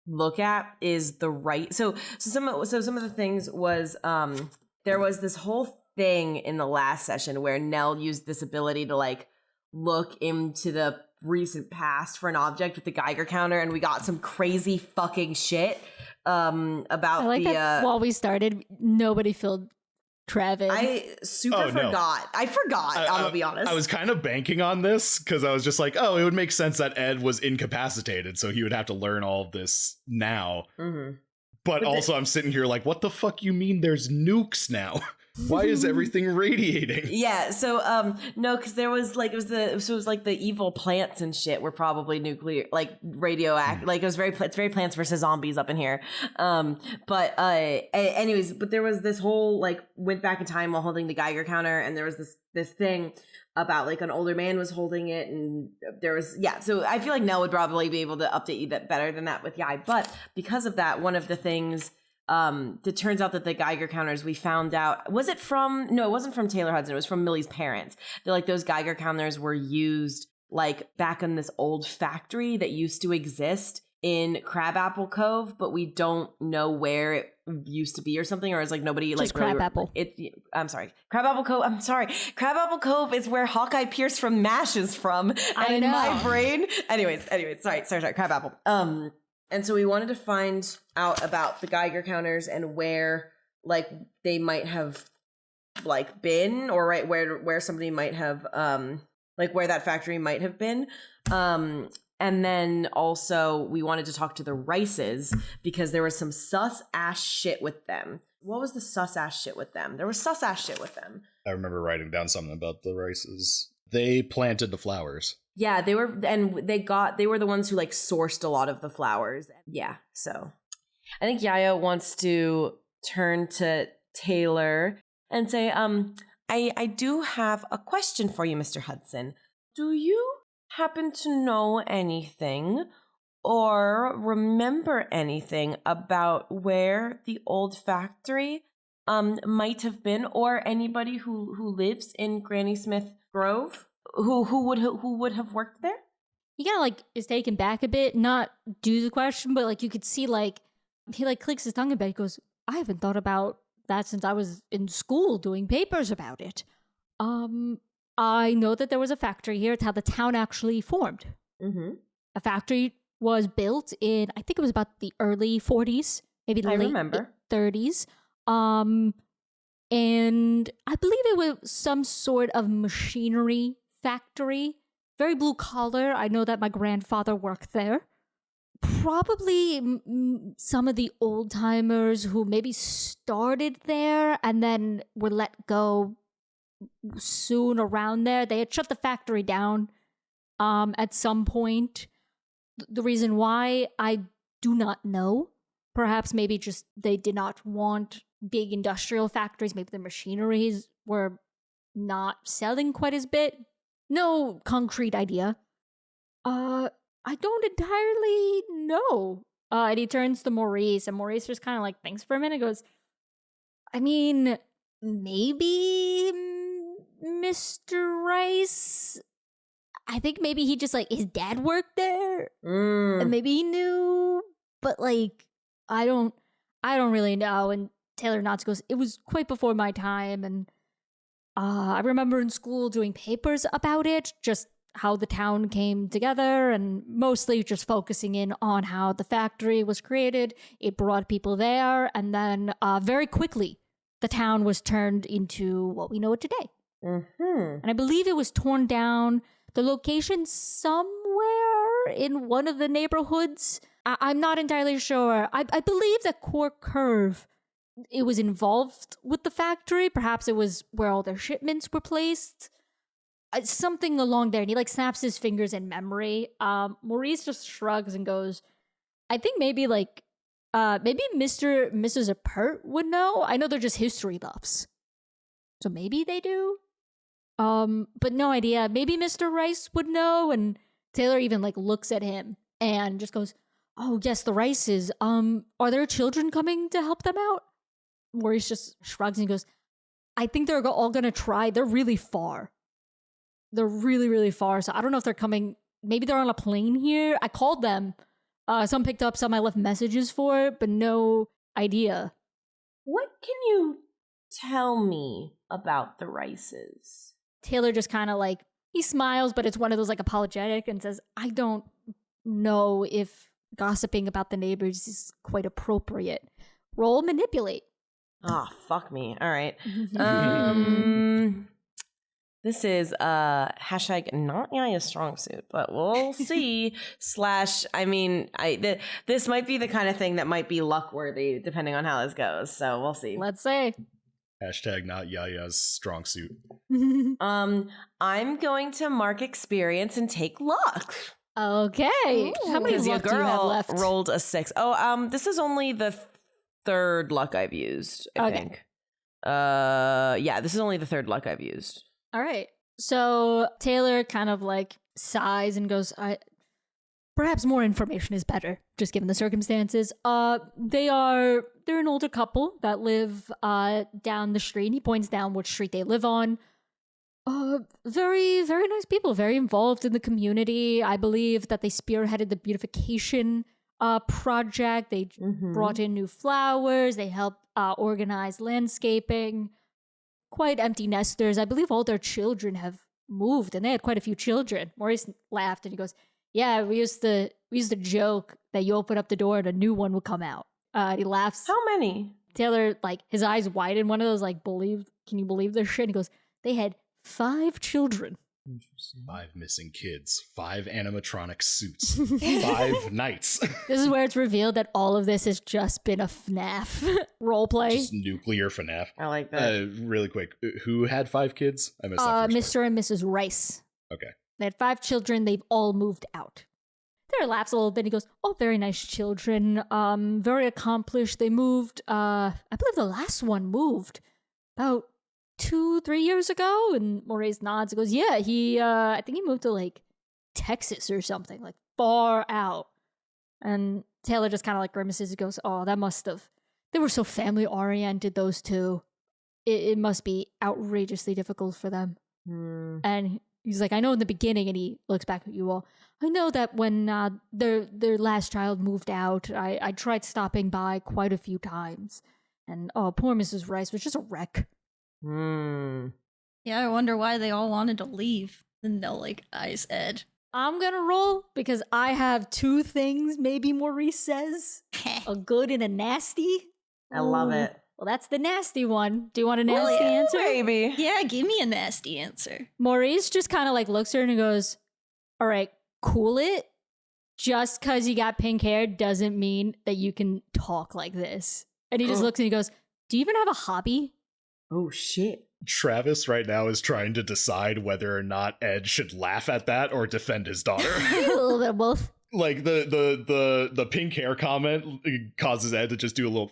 look at is the right. So some of the things was there was this whole thing in the last session where Nell used this ability to like look into the recent past for an object with the Geiger counter, and we got some crazy fucking shit about I like that while we started, nobody filled Travis. I forgot. I forgot, I'm gonna be honest. I was kind of banking on this because I was just like, oh, it would make sense that Ed was incapacitated, so he would have to learn all of this now. Mm-hmm. But also I'm sitting here like, what the fuck you mean there's nukes now? Why is everything radiating? Yeah, so no, because there was like it was like the evil plants and shit were probably nuclear, like radioactive. Like it's very Plants versus Zombies up in here. Anyways, but there was this whole like went back in time while holding the Geiger counter, and there was this thing about like an older man was holding it, and there was So I feel like Nell would probably be able to update you better than that with Yai, but because of that, one of the things. It turns out that the Geiger counters we found out it wasn't from Taylor Hudson, it was from Millie's parents. They're like those Geiger counters were used like back in this old factory that used to exist in Crabapple Cove, but we don't know where it used to be or something, or is like nobody just like Crabapple. I'm sorry, Crabapple Cove. I'm sorry, Crabapple Cove is where Hawkeye Pierce from MASH is from, and I in know. my brain, anyways, sorry, Crabapple. And so we wanted to find out about the Geiger counters and where like they might have like been, or right where somebody might have like where that factory might have been. And then also we wanted to talk to the Rices because there was some sus ass shit with them. What was the sus ass shit with them? There was sus ass shit with them. I remember writing down something about the Rices. They planted the flowers. Yeah, they were the ones who like sourced a lot of the flowers. Yeah, so I think Yaya wants to turn to Taylor and say, I do have a question for you, Mr. Hudson. Do you happen to know anything or remember anything about where the old factory might have been, or anybody who lives in Granny Smith Grove? Who would have worked there? He kind of like is taken back a bit, not due to the question, but like you could see like he like clicks his tongue a bit. He goes, I haven't thought about that since I was in school doing papers about it. I know that there was a factory here. It's how the town actually formed. Mm-hmm. A factory was built in, I think it was about the early 40s, maybe the late 30s. And I believe it was some sort of machinery factory, very blue collar. I know that my grandfather worked there. Probably some of the old timers who maybe started there and then were let go soon around there. They had shut the factory down at some point. The reason why, I do not know. Perhaps maybe just they did not want big industrial factories. Maybe the machineries were not selling quite as bit. No concrete idea. I don't entirely know. And he turns to Maurice, and Maurice just kind of like thinks for a minute, goes, I mean, maybe Mr. Rice. I think maybe he just like his dad worked there, and maybe he knew, but like I don't really know. And Taylor nods, goes, it was quite before my time, and I remember in school doing papers about it, just how the town came together, and mostly just focusing in on how the factory was created. It brought people there, and then very quickly, the town was turned into what we know it today. Mm-hmm. And I believe it was torn down. The location somewhere in one of the neighborhoods. I'm not entirely sure. I believe that Core Curve, it was involved with the factory. Perhaps it was where all their shipments were placed. Something along there. And he like snaps his fingers in memory. Maurice just shrugs and goes, I think maybe like, maybe Mr. and Mrs. Apert would know. I know they're just history buffs. So maybe they do. But no idea. Maybe Mr. Rice would know. And Taylor even like looks at him and just goes, oh yes, the Rices. Are there children coming to help them out? Maurice just shrugs and goes, I think they're all gonna try. They're really far. They're really, really far. So I don't know if they're coming. Maybe they're on a plane here. I called them. Some picked up, some I left messages for, but no idea. What can you tell me about the Rices? Taylor just kind of like, He smiles, but it's one of those like apologetic and says, I don't know if gossiping about the neighbors is quite appropriate. Roll manipulate. Oh, fuck me. All right. This is hashtag not Yaya's strong suit, but we'll see. This might be the kind of thing that might be luck worthy depending on how this goes. So we'll see. Let's say. Hashtag not Yaya's strong suit. I'm going to mark experience and take luck. Okay. Ooh. How many luck do you have left? Rolled a 6. This is only the third luck I've used, I think. Yeah, this is only the third luck I've used. All right. So Taylor kind of like sighs and goes, perhaps more information is better, just given the circumstances. They're an older couple that live down the street. He points down which street they live on. Very, very nice people, very involved in the community. I believe that they spearheaded the beautification project. They brought in new flowers. They helped organize landscaping. Quite empty nesters. I believe all their children have moved, and they had quite a few children. Maurice laughed and he goes, yeah, we used to joke that you open up the door and a new one will come out. He laughs. How many? Taylor, like, his eyes widen, one of those, like, can you believe this shit? And he goes, they had 5 children. Interesting. 5 missing kids, 5 animatronic suits, 5 knights. This is where it's revealed that all of this has just been a FNAF roleplay. Just nuclear FNAF. I like that. Really quick, who had 5 kids? I missed that first Mr. and Mrs. Rice. Okay. They had 5 children. They've all moved out. Taylor laughs a little bit. He goes, oh, very nice children. Very accomplished. They moved, I believe the last one moved about 2-3 years ago. And Maurice nods and goes, yeah, I think he moved to like Texas or something, like far out. And Taylor just kind of like grimaces and goes, oh, they were so family oriented, those two. It must be outrageously difficult for them. And he's like, I know in the beginning, and he looks back at you all, I know that when their last child moved out, I tried stopping by quite a few times. And oh, poor Mrs. Rice was just a wreck. Yeah, I wonder why they all wanted to leave. And they'll like eyes Ed. I'm gonna roll because I have 2 things maybe Maurice says. A good and a nasty. I love it. Well, that's the nasty one. Do you want a nasty answer? Baby. Yeah, give me a nasty answer. Maurice just kind of like looks at her and he goes, all right, cool it. Just because you got pink hair doesn't mean that you can talk like this. And he just looks and he goes, do you even have a hobby? Oh, shit. Travis right now is trying to decide whether or not Ed should laugh at that or defend his daughter. A little bit of both. Like the pink hair comment causes Ed to just do a little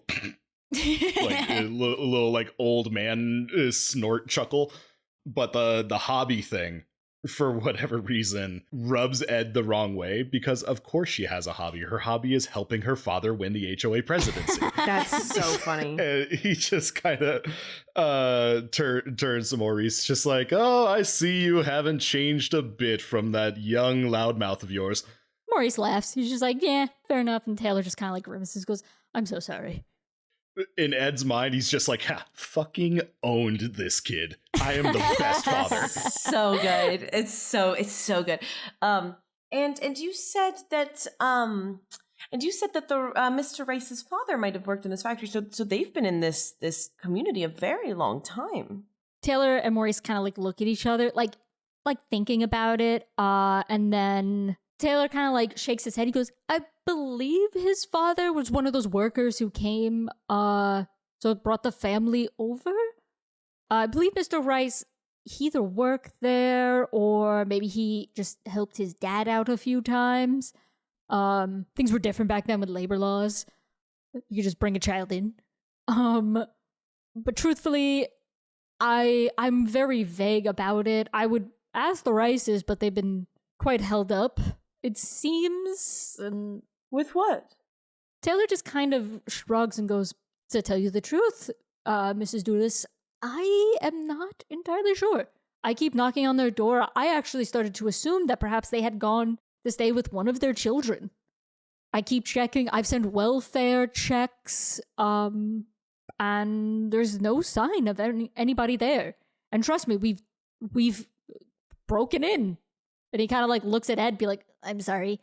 like a little like old man snort chuckle, but the hobby thing, for whatever reason, rubs Ed the wrong way because of course she has a hobby. Her hobby is helping her father win the HOA presidency. That's so funny. And he just kind of turns to Maurice, just like, oh, I see you haven't changed a bit from that young loudmouth of yours. Maurice laughs. He's just like, yeah, fair enough. And Taylor just kind of like grimaces, goes, I'm so sorry. In Ed's mind, he's just like, ha, fucking owned this kid. I am the best father. So good. It's so good. And you said that the Mr. Rice's father might have worked in this factory. So they've been in this community a very long time. Taylor and Maurice kind of like look at each other, like thinking about it. And then Taylor kind of like shakes his head. He goes, I believe his father was one of those workers who came, so it brought the family over. I believe Mr. Rice, he either worked there or maybe he just helped his dad out a few times. Things were different back then with labor laws. You could just bring a child in. But truthfully, I'm very vague about it. I would ask the Rices, but they've been quite held up, it seems. And with what? Taylor just kind of shrugs and goes, to tell you the truth, Mrs. Dudas, I am not entirely sure. I keep knocking on their door. I actually started to assume that perhaps they had gone to stay with one of their children. I keep checking. I've sent welfare checks, and there's no sign of anybody there. And trust me, we've broken in. And he kind of like looks at Ed, be like, I'm sorry,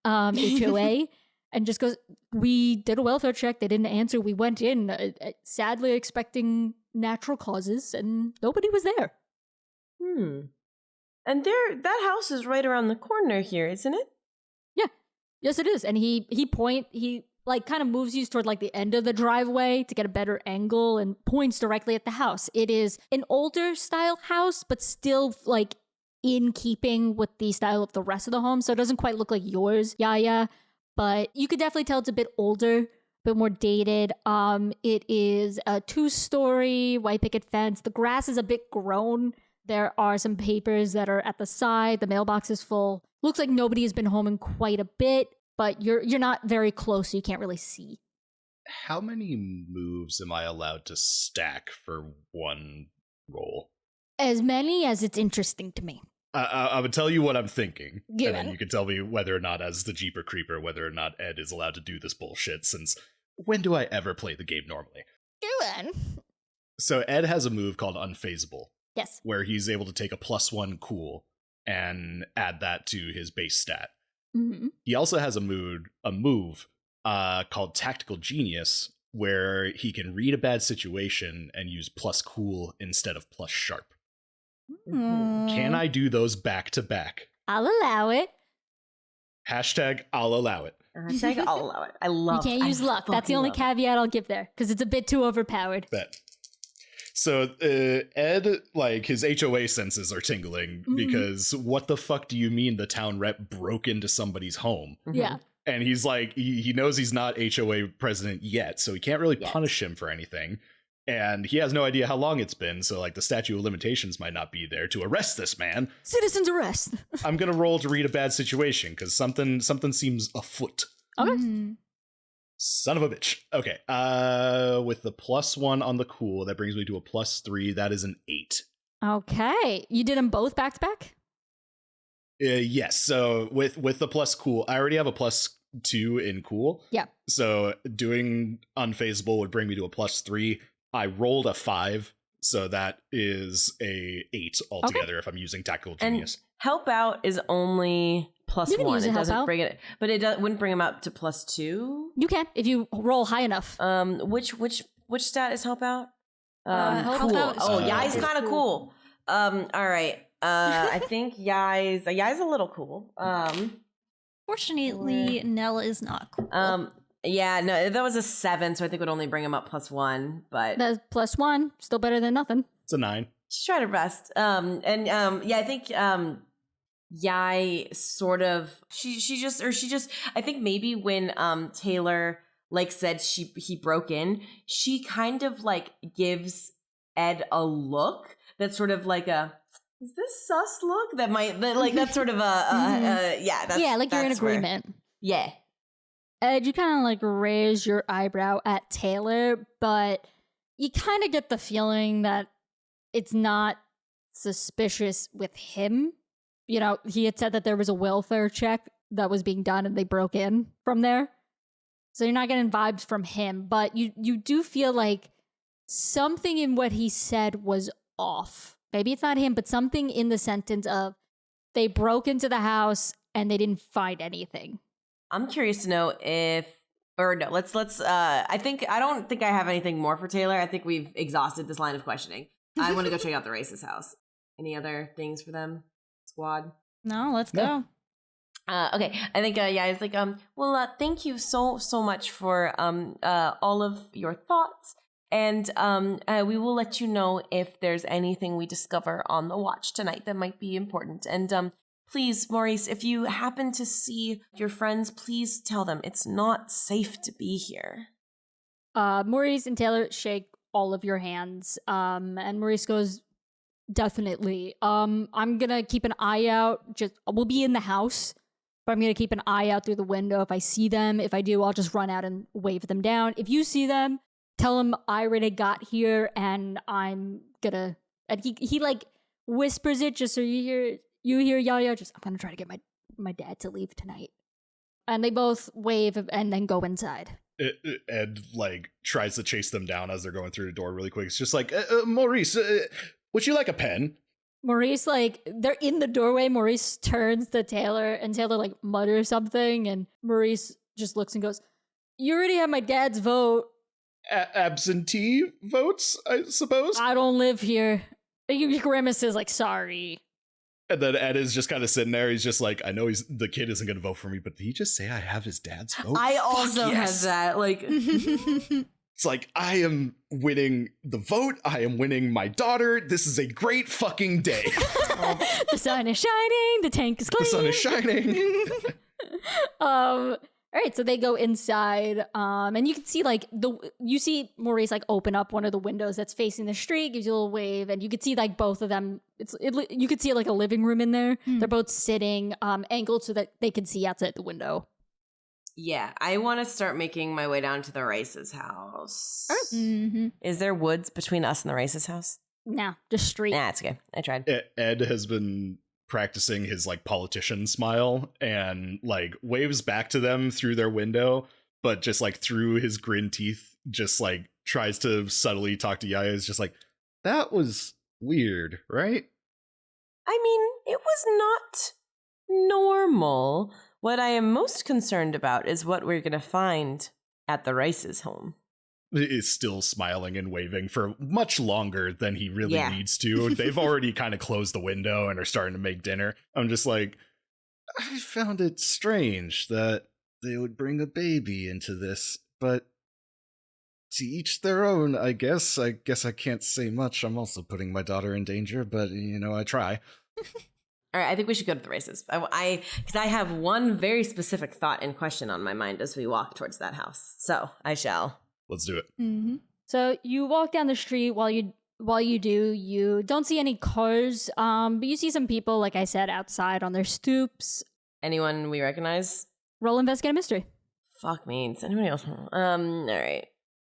HOA, and just goes, we did a welfare check. They didn't answer. We went in, sadly expecting natural causes, and nobody was there. And that house is right around the corner here, isn't it? Yeah. Yes, it is. And he like kind of moves you toward like the end of the driveway to get a better angle and points directly at the house. It is an older style house, but still like in keeping with the style of the rest of the home. So it doesn't quite look like yours, Yia Yia, but you could definitely tell it's a bit older, a bit more dated. It is a 2-story white picket fence. The grass is a bit grown. There are some papers that are at the side. The mailbox is full. Looks like nobody has been home in quite a bit, but you're not very close, so you can't really see. How many moves am I allowed to stack for one roll? As many as it's interesting to me. I would tell you what I'm thinking, Given. and then you can tell me whether or not, as the Jeeper Creeper, whether or not Ed is allowed to do this bullshit, since when do I ever play the game normally? Given. So Ed has a move called Unfazable, Yes. where he's able to take a +1 cool and add that to his base stat. Mm-hmm. He also has a move called Tactical Genius, where he can read a bad situation and use +cool instead of +sharp. Can I do those back to back? I'll allow it. Hashtag I'll allow it. Hashtag I'll allow it. I love You can't use luck. That's the only caveat I'll give there, because it's a bit too overpowered. Bet. So Ed, like, his HOA senses are tingling because what the fuck do you mean the town rep broke into somebody's home? Yeah. And he's like, he knows he's not HOA president yet, so he can't really punish him for anything. And he has no idea how long it's been, so like the statute of limitations might not be there to arrest this man. Citizen's arrest. I'm gonna roll to read a bad situation because something seems afoot. Okay. Son of a bitch. Okay. With the +1 on the cool, that brings me to a +3. That is an 8. Okay. You did them both back to back? Yes. So with the plus cool, I already have a +2 in cool. Yeah. So doing Unfazable would bring me to a +3. I rolled a 5, so that is a 8 altogether if I'm using Tactical Genius. And help out is only You can +1. use It a help doesn't out. bring it, but it wouldn't bring him up to +2. You can, if you roll high enough. Which stat is help out? Help Cool. out is Oh, cool. Yai's kind of cool. All right. I think Yai's a little cool. Fortunately, Nell is not cool. Yeah, no, that was a 7, so I think it would only bring him up +1. But That's +1. Still better than nothing. It's a 9. just try to rest. Yeah, I think Yai sort of she just I think maybe when Taylor like said he broke in, she kind of like gives Ed a look that's sort of like a is this sus look that's sort of a yeah, that's Like you're in that's where- agreement. Yeah. Ed, you kind of like raise your eyebrow at Taylor, but you kind of get the feeling that it's not suspicious with him. You know, he had said that there was a welfare check that was being done and they broke in from there. So you're not getting vibes from him, but you do feel like something in what he said was off. Maybe it's not him, but something in the sentence of they broke into the house and they didn't find anything. I'm curious to know let's I don't think I have anything more for Taylor. I think we've exhausted this line of questioning. I want to go check out the racist house. Any other things for them, squad? No, let's go. Okay, I think it's like thank you so much for all of your thoughts, and we will let you know if there's anything we discover on the watch tonight that might be important. And please, Maurice, if you happen to see your friends, please tell them it's not safe to be here. Maurice and Taylor shake all of your hands, and Maurice goes, definitely. I'm gonna keep an eye out. We'll be in the house, but I'm gonna keep an eye out through the window. If I see them, if I do, I'll just run out and wave them down. If you see them, tell them I already got here, and I'm gonna. And he like whispers it just so you hear Yia Yia. I'm gonna try to get my dad to leave tonight, and they both wave and then go inside. Ed like tries to chase them down as they're going through the door really quick. It's just like, Maurice, would you like a pen? Maurice, like, they're in the doorway. Maurice turns to Taylor, and Taylor, like, mutters something, and Maurice just looks and goes, "You already have my dad's vote." Absentee votes, I suppose? "I don't live here." He grimaces, like, "Sorry." And then Ed is just kind of sitting there. He's just like, I know the kid isn't going to vote for me, but did he just say I have his dad's vote? I Fuck also yes. had that. Like, It's like, I am winning the vote. I am winning my daughter. This is a great fucking day. The sun is shining. The tank is clean. The sun is shining. All right, so they go inside, and you can see like you see Maurice like open up one of the windows that's facing the street, gives you a little wave, and you could see like both of them. You could see like a living room in there. They're both sitting angled so that they can see outside the window. yeah, I want to start making my way down to the Rice's house. Mm-hmm. Is there woods between us and the Rice's house? No, just street. Nah, it's okay. I tried. Ed has been practicing his like politician smile and like waves back to them through their window, but just like through his grin teeth, just like tries to subtly talk to Yia. Is just like, that was weird, right? I mean, it was not normal. What I am most concerned about is what we're going to find at the Rice's home. Is still smiling and waving for much longer than he really needs to. They've already kind of closed the window and are starting to make dinner. I'm just like, I found it strange that they would bring a baby into this, but to each their own, I guess. I can't say much. I'm also putting my daughter in danger, but, you know, I try. All right, I think we should go to the Rice's. Because I have one very specific thought and question on my mind as we walk towards that house. So I shall. Let's do it. Mm-hmm. So you walk down the street. While you do, you don't see any cars, but you see some people, like I said, outside on their stoops. Anyone we recognize? Roll investigate a mystery. Fuck me. Does anybody else? All right.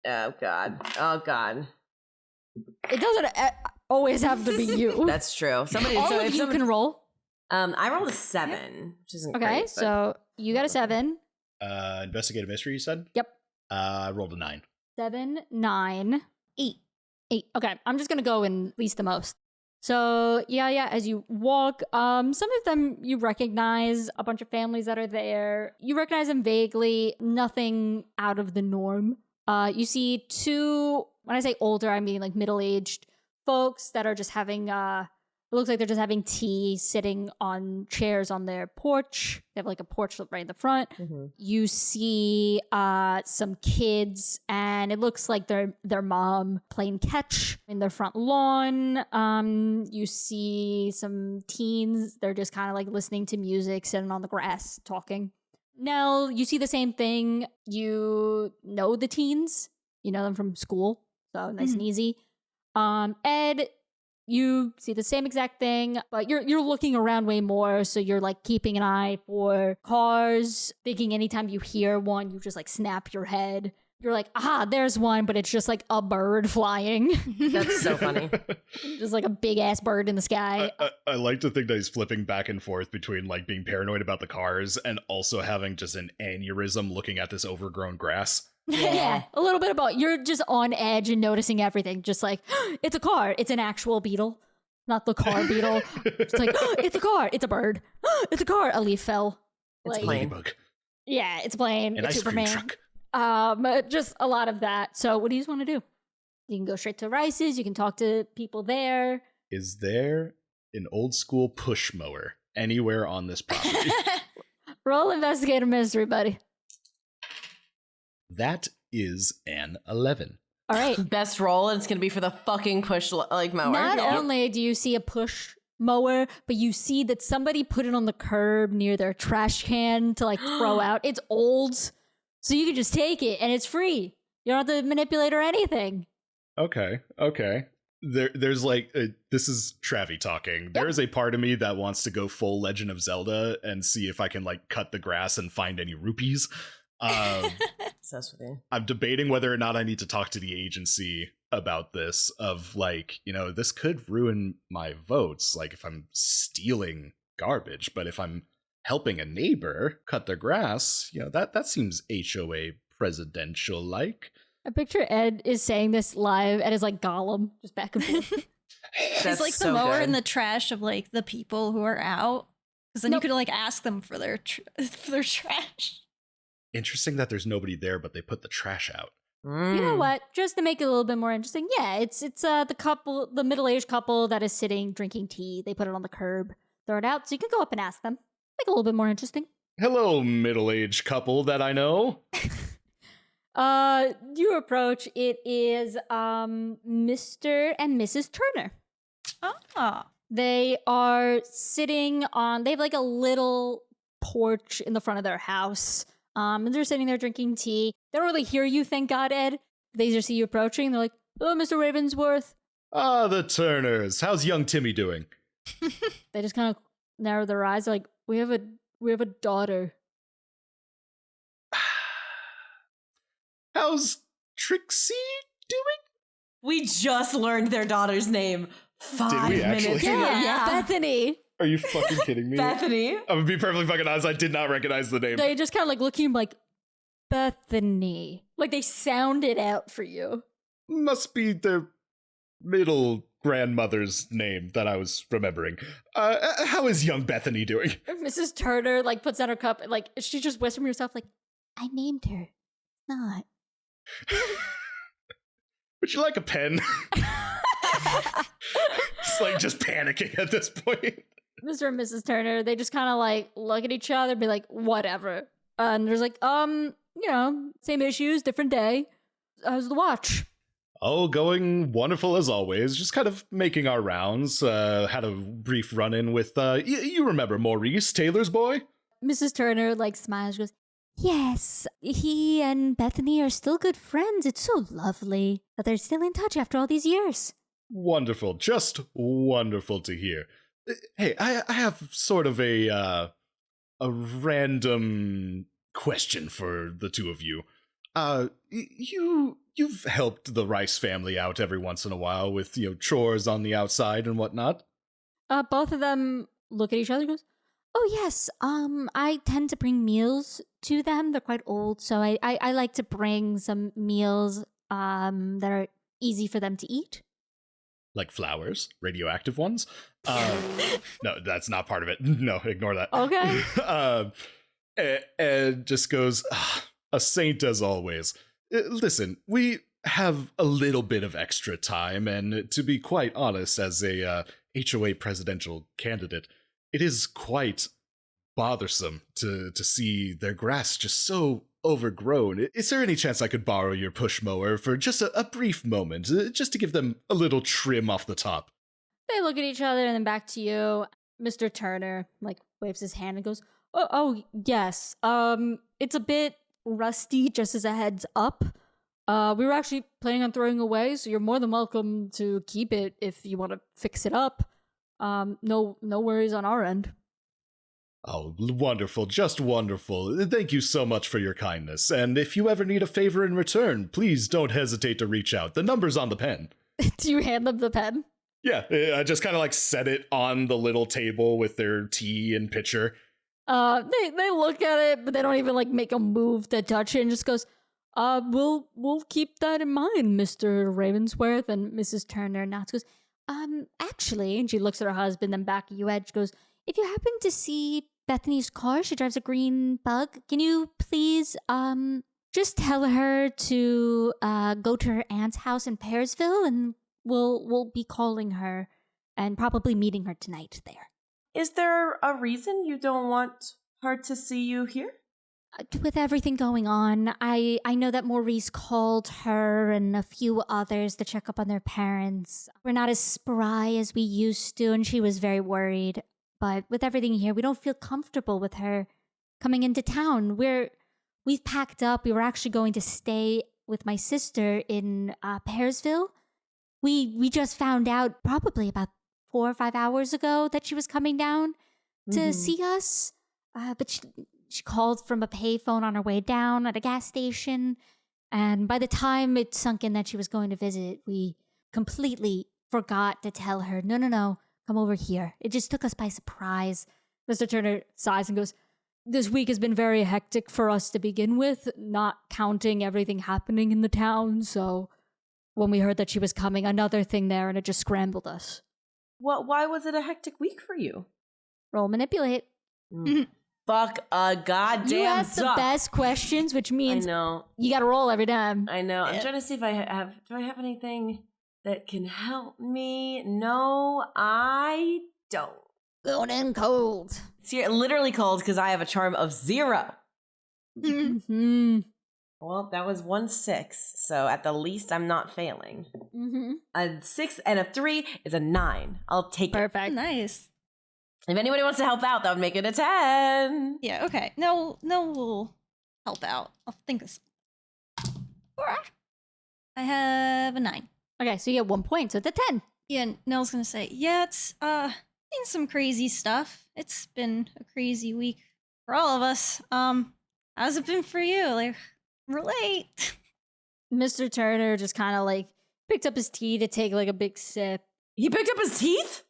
Oh, God. It doesn't always have to be you. That's true. Somebody. All so of if you somebody, can roll. I rolled a 7, which isn't Okay, great. But so you got a 7. Investigate a mystery, you said? Yep. I rolled a 9. 7, 9, 8. 8. Okay, I'm just gonna go in least the most. So yeah, as you walk, some of them you recognize, a bunch of families that are there. You recognize them vaguely, nothing out of the norm. You see 2, when I say older, I mean like middle-aged folks that are just having it looks like they're just having tea, sitting on chairs on their porch. They have like a porch right in the front. Mm-hmm. You see some kids, and it looks like their mom playing catch in their front lawn. You see some teens. They're just kind of like listening to music, sitting on the grass, talking. Nell, you see the same thing. You know the teens. You know them from school, so nice and easy. Ed, you see the same exact thing, but you're looking around way more, so you're like keeping an eye for cars, thinking anytime you hear one, you just like snap your head. You're like, aha, there's one, but it's just like a bird flying. That's so funny. Just like a big ass bird in the sky. I like to think that he's flipping back and forth between like being paranoid about the cars and also having just an aneurysm looking at this overgrown grass. Yeah, a little bit about you're just on edge and noticing everything. Just like, it's a car. It's an actual beetle, not the car beetle. It's like, it's a car. It's a bird. It's a car. A leaf fell. It's Like, a plane. Ladybug. Yeah, it's a plane. An It's ice cream Superman. truck. Just a lot of that. So what do you want to do? You can go straight to Rice's. You can talk to people there. Is there an old school push mower anywhere on this property? Roll investigator mystery, buddy. That is an 11. All right. Best roll, and it's gonna be for the fucking push like mower. Not Yeah. only do you see a push mower, but you see that somebody put it on the curb near their trash can to like throw out. It's old, so you can just take it and it's free. You don't have to manipulate or anything. Okay. There's like this is Travi talking. There is a part of me that wants to go full Legend of Zelda and see if I can like cut the grass and find any rupees. Obsessed with you. I'm debating whether or not I need to talk to the agency about this, of like, you know, this could ruin my votes, like if I'm stealing garbage, but if I'm helping a neighbor cut their grass, you know, that seems HOA presidential like. I picture Ed is saying this live and is like Gollum, just back and forth. Is like the mower in the trash of like the people who are out, because then you could like ask them for their for their trash. Interesting that there's nobody there, but they put the trash out. You know what? Just to make it a little bit more interesting, yeah, it's the middle-aged couple that is sitting drinking tea. They put it on the curb, throw it out, so you can go up and ask them. Make it a little bit more interesting. Hello, middle-aged couple that I know. You approach. It is Mr. and Mrs. Turner. Oh. They are sitting on. They have like a little porch in the front of their house. And they're sitting there drinking tea. They don't really hear you, thank God, Ed. They just see you approaching. They're like, "Oh, Mr. Ravensworth." Ah, the Turners. How's young Timmy doing? They just kind of narrow their eyes. They're like, we have a daughter. How's Trixie doing? We just learned their daughter's name 5 Did we actually? minutes ago. Yeah, Bethany. Are you fucking kidding me? Bethany. I'm gonna be perfectly fucking honest, I did not recognize the name. They just kind of like look at you like, Bethany. Like they sound it out for you. Must be their middle grandmother's name that I was remembering. How is young Bethany doing? Mrs. Turner like puts down her cup and like she just whispers to herself like, I named her. Not. Would you like a pen? It's like just panicking at this point. Mr. and Mrs. Turner, they just kind of like look at each other and be like, whatever. And there's like, same issues, different day. How's the watch? Oh, going wonderful as always. Just kind of making our rounds. Had a brief run-in with, you remember Maurice, Taylor's boy? Mrs. Turner like smiles, goes, yes, he and Bethany are still good friends. It's so lovely that they're still in touch after all these years. Wonderful. Just wonderful to hear. Hey, I have sort of a random question for the two of you. You've helped the Rice family out every once in a while with, chores on the outside and whatnot? Both of them look at each other and goes, oh yes, I tend to bring meals to them. They're quite old, so I like to bring some meals that are easy for them to eat. Like flowers? Radioactive ones? No, that's not part of it. No, ignore that. Okay. And just goes, a saint as always. Listen, we have a little bit of extra time, and to be quite honest, as a HOA presidential candidate, it is quite bothersome to see their grass just so overgrown. Is there any chance I could borrow your push mower for just a brief moment, just to give them a little trim off the top? They look at each other and then back to you. Mr. Turner like waves his hand and goes, oh yes. It's a bit rusty, just as a heads up. We were actually planning on throwing away, so you're more than welcome to keep it if you want to fix it up. No worries on our end. Oh, wonderful, just wonderful. Thank you so much for your kindness. And if you ever need a favor in return, please don't hesitate to reach out. The number's on the pen. Do you hand them the pen? Yeah, I just kind of like set it on the little table with their tea and pitcher. They look at it, but they don't even like make a move to touch it and just goes, we'll keep that in mind, Mr. Ravensworth. And Mrs. Turner nods, goes, actually, and she looks at her husband, then back at you, Ed, she goes, if you happen to see Bethany's car, she drives a green Bug, can you please, just tell her to, go to her aunt's house in Pearsville, and we'll be calling her and probably meeting her tonight there. Is there a reason you don't want her to see you here? With everything going on, I know that Maurice called her and a few others to check up on their parents. We're not as spry as we used to, and she was very worried. But with everything here, we don't feel comfortable with her coming into town. We've packed up. We were actually going to stay with my sister in Pearsville. We just found out probably about 4 or 5 hours ago that she was coming down to see us. But she called from a payphone on her way down at a gas station. And by the time it sunk in that she was going to visit, we completely forgot to tell her, no, come over here. It just took us by surprise. Mr. Turner sighs and goes, this week has been very hectic for us to begin with, not counting everything happening in the town. So when we heard that she was coming, another thing there, and it just scrambled us. Why was it a hectic week for you? Roll manipulate. Fuck a goddamn You ask the duck. best questions, which means I know. you got to roll every time. I know. I'm trying to see if I have. Do I have anything that can help me? No, I don't. Going in cold. See, literally cold because I have a charm of 0. Mm-hmm. Well, that was 1 6, so at the least I'm not failing. Mm-hmm. A 6 and a 3 is a 9. I'll take it. Perfect. Nice. If anybody wants to help out, that would make it a 10. Yeah, okay. No, we'll help out. I'll think of I have a 9. Okay, so you get 1 point, so it's a 10. Yeah, Nell's gonna say, yeah, it's seen some crazy stuff. It's been a crazy week for all of us. How's it been for you? Like, relate. Mr. Turner just kind of like picked up his tea to take like a big sip. He picked up his teeth?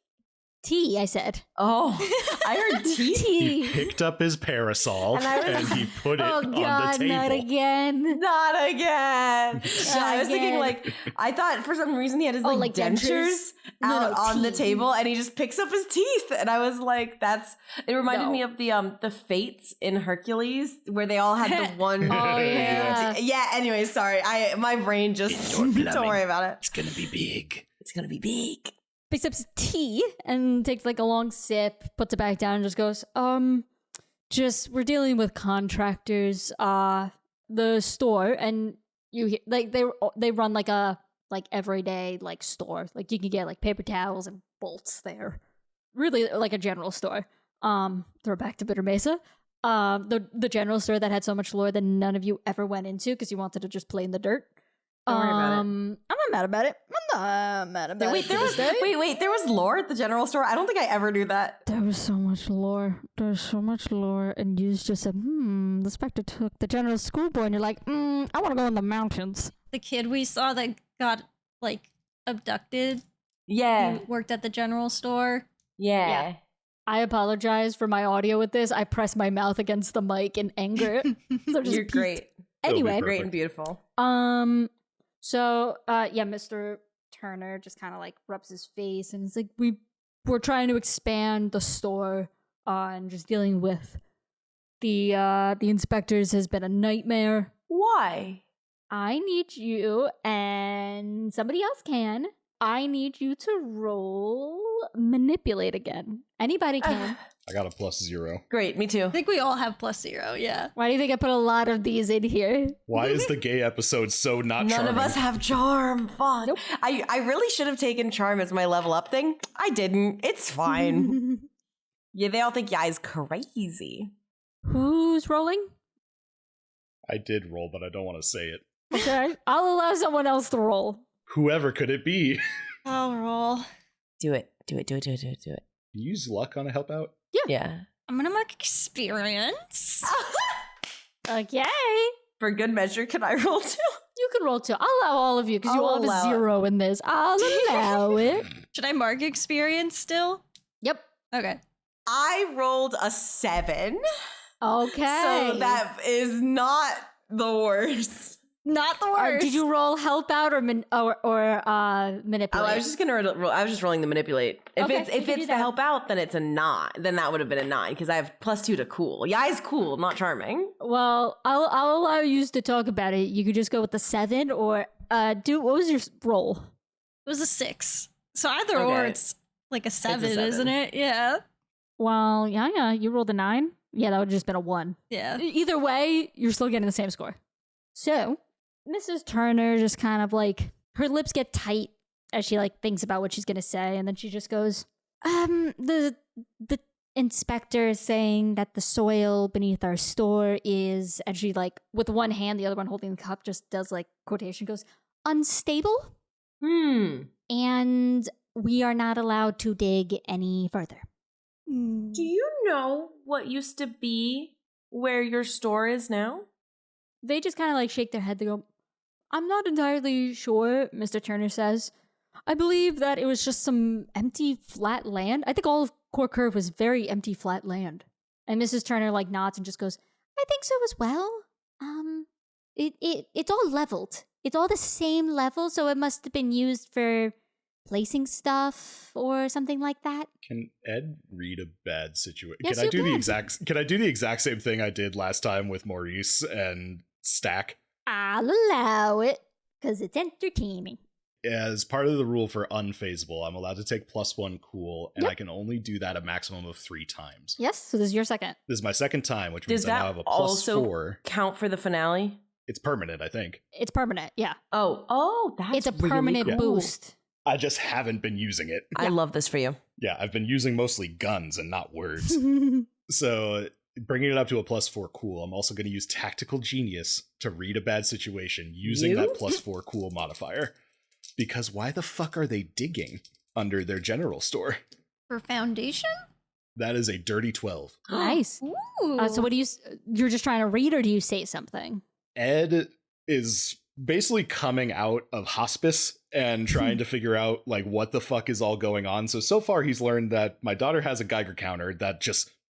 Tea, I said. Oh, I heard teeth. He Tea. picked up his parasol And I was- and he put it Oh on God, the table. not again. Not again. No, I was thinking Again. like, I thought for some reason he had his Oh, like, like dentures dentures? No, out no, on the teeth. table and he just picks up his teeth. And I was like, it reminded No. me of the Fates in Hercules where they all had the one. Oh, yeah. Yeah, anyway, sorry. My brain just, Indoor don't plumbing. worry about it. It's gonna be big. It's going to be big. Picks up his tea and takes like a long sip, puts it back down, and just goes, we're dealing with contractors, the store, and they run like a everyday like store. Like you can get like paper towels and bolts there. Really like a general store. Throw back to Bitter Mesa. The general store that had so much lore that none of you ever went into because you wanted to just play in the dirt. Don't worry about it. I'm not mad about it. I'm not mad about Wait, it. there to was this day. there was lore at the general store. I don't think I ever knew that. There was so much lore. There's so much lore. And you just said, the Spectre took the general school boy. And you're like, I want to go in the mountains. The kid we saw that got, like, abducted. Yeah, He worked at the general store. yeah. I apologize for my audio with this. I pressed my mouth against the mic in anger. So just You're peeked. great, Anyway, great and beautiful. So Mr. Turner just kind of like rubs his face and it's like we're trying to expand the store and just dealing with the inspectors has been a nightmare. Why? I need you and somebody else can. I need you to roll manipulate again. Anybody can. I got a +0. Great, me too. I think we all have +0, yeah. Why do you think I put a lot of these in here? Why is the gay episode so not None charming? of us have charm. Fuck. Nope. I really should have taken charm as my level up thing. I didn't. It's fine. Yeah, they all think Yai's crazy. Who's rolling? I did roll, but I don't want to say it. Okay, I'll allow someone else to roll. Whoever could it be? I'll roll. Do it. Do it. Use luck on a help out? Yeah. I'm gonna mark experience. Okay. For good measure, can I roll too? You can roll too. I'll allow all of you because you I'll all have a allow it. 0 in this. I'll allow it. Should I mark experience still? Yep. Okay. I rolled a 7. Okay. So that is not the worst. Not the worst. Did you roll help out or manipulate? Oh, I was just gonna roll. I was just rolling the manipulate. If Okay, it's you can do the that. help out, then it's a 9. Then that would have been a 9 because I have +2 to cool. Yai's cool, not charming. Well, I'll allow you to talk about it. You could just go with the 7 or what was your roll? It was a 6. So either or, Okay. it's like a 7, 7. isn't it? Yeah. Well, yeah, you rolled a 9. Yeah, that would have just been a 1. Yeah. Either way, you're still getting the same score. So, Mrs. Turner just kind of like, her lips get tight as she like thinks about what she's gonna say, and then she just goes, the inspector is saying that the soil beneath our store is, and she like, with one hand, the other one holding the cup, just does like quotation, goes, unstable, and we are not allowed to dig any further. Do you know what used to be where your store is now? They just kind of like shake their head. They go, I'm not entirely sure, Mr. Turner says. I believe that it was just some empty flat land. I think all of Core Curve was very empty flat land. And Mrs. Turner like nods and just goes, I think so as well. It's all leveled. It's all the same level, so it must have been used for placing stuff or something like that. Can Ed read a bad situation? Yes, can I you do can. Can I do the exact same thing I did last time with Maurice and Stack? I'll allow it because it's entertaining. As part of the rule for unfazable, I'm allowed to take +1 cool, and Yep. I can only do that a maximum of 3 times. Yes, so this is your second. This is my second time, which means Does I now that have a also +4. count for the finale? It's permanent, I think. It's permanent, yeah. Oh, that's It's a really permanent cool. boost. I just haven't been using it. I love this for you. Yeah, I've been using mostly guns and not words. So bringing it up to a +4 cool, I'm also going to use Tactical Genius to read a bad situation using that +4 cool modifier. Because why the fuck are they digging under their general store? For foundation? That is a dirty 12. Nice. Ooh. So what do you're just trying to read or do you say something? Ed is basically coming out of hospice and trying to figure out like what the fuck is all going on. So far he's learned that my daughter has a Geiger counter that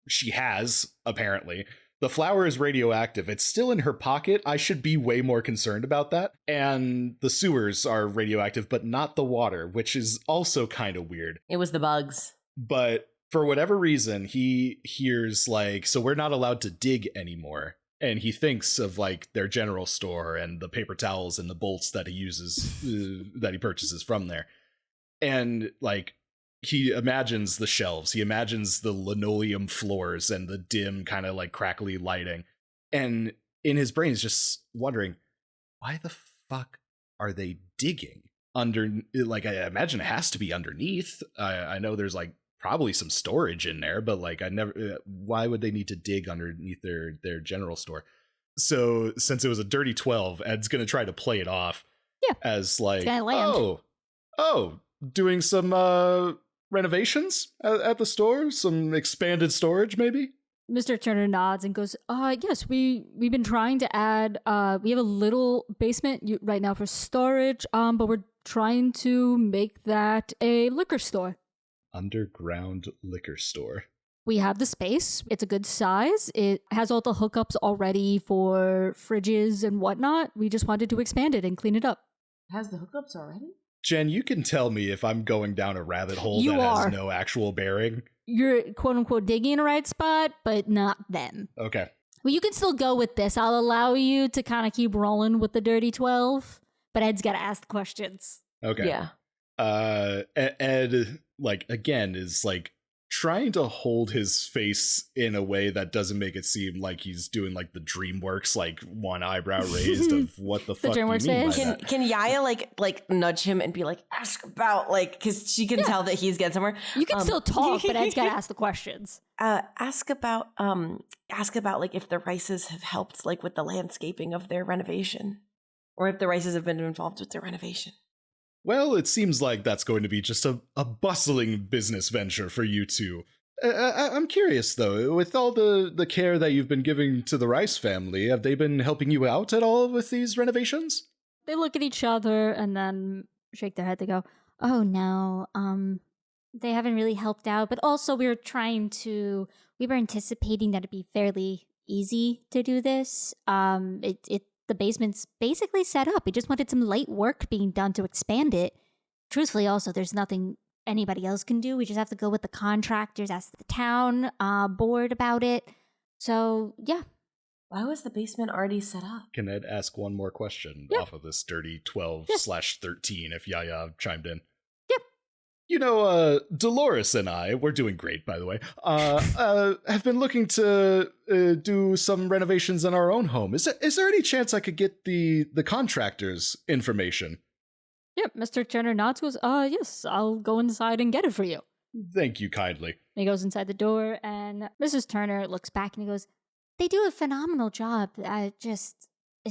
she has, apparently. The flower is radioactive. It's still in her pocket. I should be way more concerned about that. And the sewers are radioactive, but not the water, which is also kind of weird. It was the bugs. But for whatever reason, he hears like, so we're not allowed to dig anymore. And he thinks of like their general store and the paper towels and the bolts that he uses, that he purchases from there. And like, he imagines the shelves, he imagines the linoleum floors and the dim kind of like crackly lighting. And in his brain he's just wondering, why the fuck are they digging under? Like, I imagine it has to be underneath. I know there's like probably some storage in there, but like why would they need to dig underneath their general store? So since it was a dirty 12, Ed's gonna try to play it off as like, oh, doing some renovations at the store, some expanded storage maybe. Mr. Turner nods and goes, yes, we've been trying to add, we have a little basement right now for storage, but we're trying to make that a liquor store. Underground liquor store. We have the space. It's a good size. It has all the hookups already for fridges and whatnot. We just wanted to expand it and clean it up. Has the hookups already? Jen, you can tell me if I'm going down a rabbit hole You that are. has no actual bearing. You're quote unquote digging in the right spot, but not them. Okay. Well, you can still go with this. I'll allow you to kind of keep rolling with the dirty 12, but Ed's got to ask the questions. Okay. Yeah. Ed, like, again, is like trying to hold his face in a way that doesn't make it seem like he's doing like the DreamWorks, like one eyebrow raised of what the fuck you mean DreamWorks by face? that. Can Yaya like nudge him and be like, ask about like, because she can tell that he's getting somewhere. You can still talk, but Ed's got to ask the questions. Ask about like if the Rices have helped like with the landscaping of their renovation, or if the Rices have been involved with their renovation. Well, it seems like that's going to be just a bustling business venture for you two. I'm curious, though, with all the care that you've been giving to the Rice family, have they been helping you out at all with these renovations? They look at each other and then shake their head. They go, oh, no, they haven't really helped out. But also we were anticipating that it'd be fairly easy to do this. The basement's basically set up. We just wanted some light work being done to expand it. Truthfully, also, there's nothing anybody else can do. We just have to go with the contractors, ask the town board about it. So, yeah. Why was the basement already set up? Can Ed ask one more question off of this dirty 12/13 if Yaya chimed in? Yep. You know, Dolores and I, we're doing great, by the way, have been looking to do some renovations in our own home. Is there any chance I could get the contractor's information? Yep, Mr. Turner nods, goes, yes, I'll go inside and get it for you. Thank you kindly. And he goes inside the door, and Mrs. Turner looks back and he goes, they do a phenomenal job. It's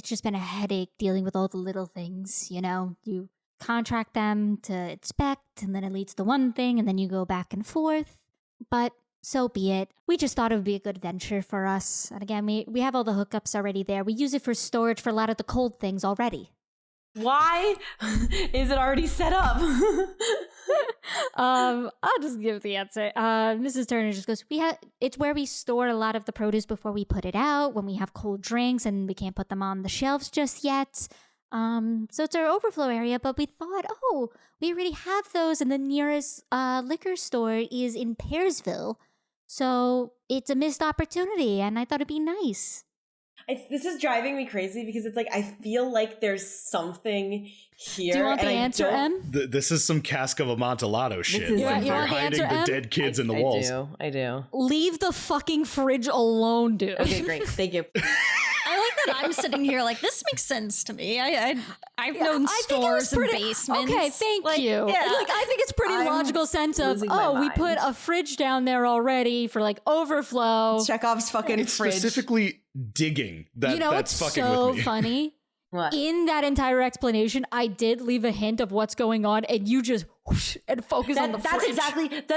just been a headache dealing with all the little things, you know? You contract them to inspect, and then it leads to one thing, and then you go back and forth. But so be it. We just thought it would be a good venture for us. And again, we have all the hookups already there. We use it for storage for a lot of the cold things already. Why is it already set up? I'll just give the answer. Mrs. Turner just goes, it's where we store a lot of the produce before we put it out, when we have cold drinks and we can't put them on the shelves just yet. So it's our overflow area, but we thought, oh, we already have those, and the nearest liquor store is in Pearsville. So it's a missed opportunity, and I thought it'd be nice. This is driving me crazy because it's like I feel like there's something here. Do you want the answer, Em? This is some Cask of Amontillado shit. is- Like You they're want the hiding answer, the Em? dead kids in the walls. I do. Leave the fucking fridge alone, dude. Okay, great. Thank you. I like that I'm sitting here like this makes sense to me. I've known I think it was stores and pretty- basements. Okay, thank Like, you. yeah. Like, I think it's pretty I'm logical sense of, losing my we mind. put a fridge down there already for like overflow. Chekhov's fucking It's fridge. specifically digging that You know that's what's fucking so with me. funny? What? In that entire explanation, I did leave a hint of what's going on, and you just whoosh, and focus on the That's fridge.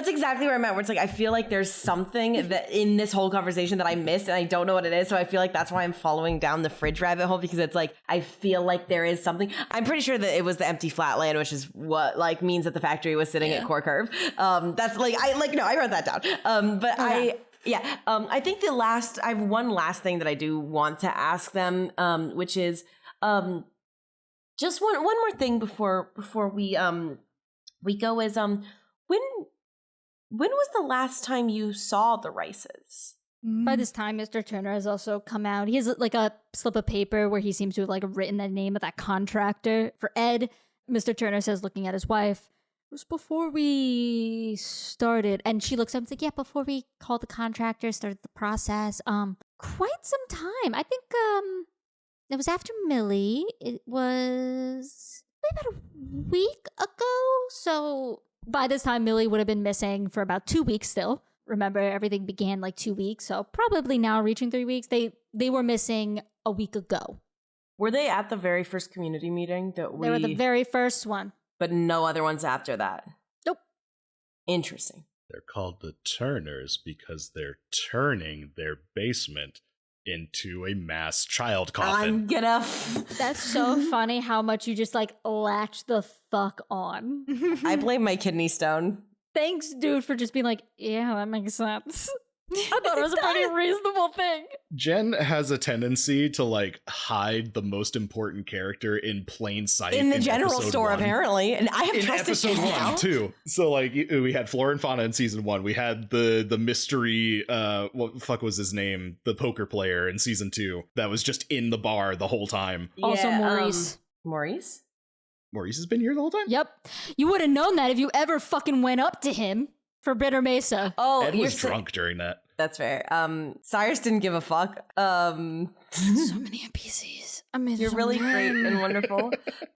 exactly where I'm at. Where it's like I feel like there's something that in this whole conversation that I missed, and I don't know what it is. So I feel like that's why I'm following down the fridge rabbit hole, because it's like I feel like there is something. I'm pretty sure that it was the empty flatland, which is what like means that the factory was sitting at Core Curve. That's like I wrote that down. But Okay. I think I have one last thing that I do want to ask them, which is just one more thing before we go is when was the last time you saw the Rices? By this time, Mr. Turner has also come out. He has like a slip of paper where he seems to have like written the name of that contractor for Ed. Mr. Turner says, looking at his wife, it was before we started. And she looks up and is like, yeah, before we called the contractor, started the process. Quite some time. I think it was after Millie. It was about a week ago. So by this time, Millie would have been missing for about 2 weeks still. Remember, everything began like 2 weeks, so probably now reaching 3 weeks. They were missing a week ago. Were they at the very first community meeting that we? They were the very first one. But no other ones after that. Nope. Interesting. They're called the Turners because they're turning their basement into a mass child coffin. I'm gonna. That's so funny how much you just like latch the fuck on. I blame my kidney stone. Thanks, dude, for just being like, yeah, that makes sense. I thought it was a pretty reasonable thing. Jen has a tendency to like hide the most important character in plain sight In the general episode store, 1. apparently, and I have In trusted episode Jen 1 now. too. So like we had Flora and Fauna in season 1. We had the mystery what the fuck was his name? The poker player in season 2 that was just in the bar the whole time. Also, Yeah, Maurice. Maurice? Maurice has been here the whole time? Yep. You would have known that if you ever fucking went up to him for Bitter Mesa. Oh, Ed you're was drunk during that. That's fair. Cyrus didn't give a fuck. So many NPCs. I mean, You're really great and wonderful.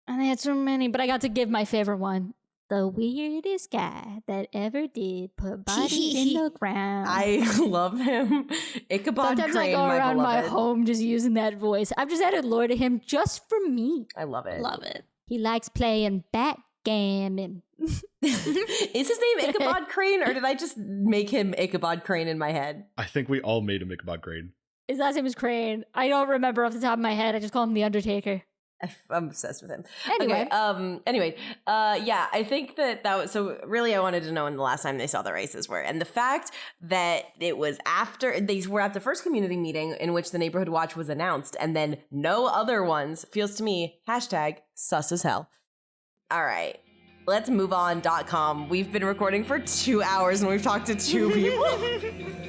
And I had so many, but I got to give my favorite one. The weirdest guy that ever did put bodies in the ground. I love him. Ichabod Sometimes Crane, I go my around my beloved. home just using that voice. I've just added lore to him just for me. I love it. Love it. He likes playing backgammon. Is his name Ichabod Crane, or did I just make him Ichabod Crane in my head? I think we all made him Ichabod Crane. His last name is Crane. I don't remember off the top of my head. I just call him the Undertaker. I'm obsessed with him. Anyway. Okay, yeah, I think that was, so really I wanted to know when the last time they saw the Rices were. And the fact that it was after, they were at the first community meeting in which the Neighborhood Watch was announced, and then no other ones, feels to me, #sus as hell. All right, let's move on.com. We've been recording for 2 hours and we've talked to 2 people.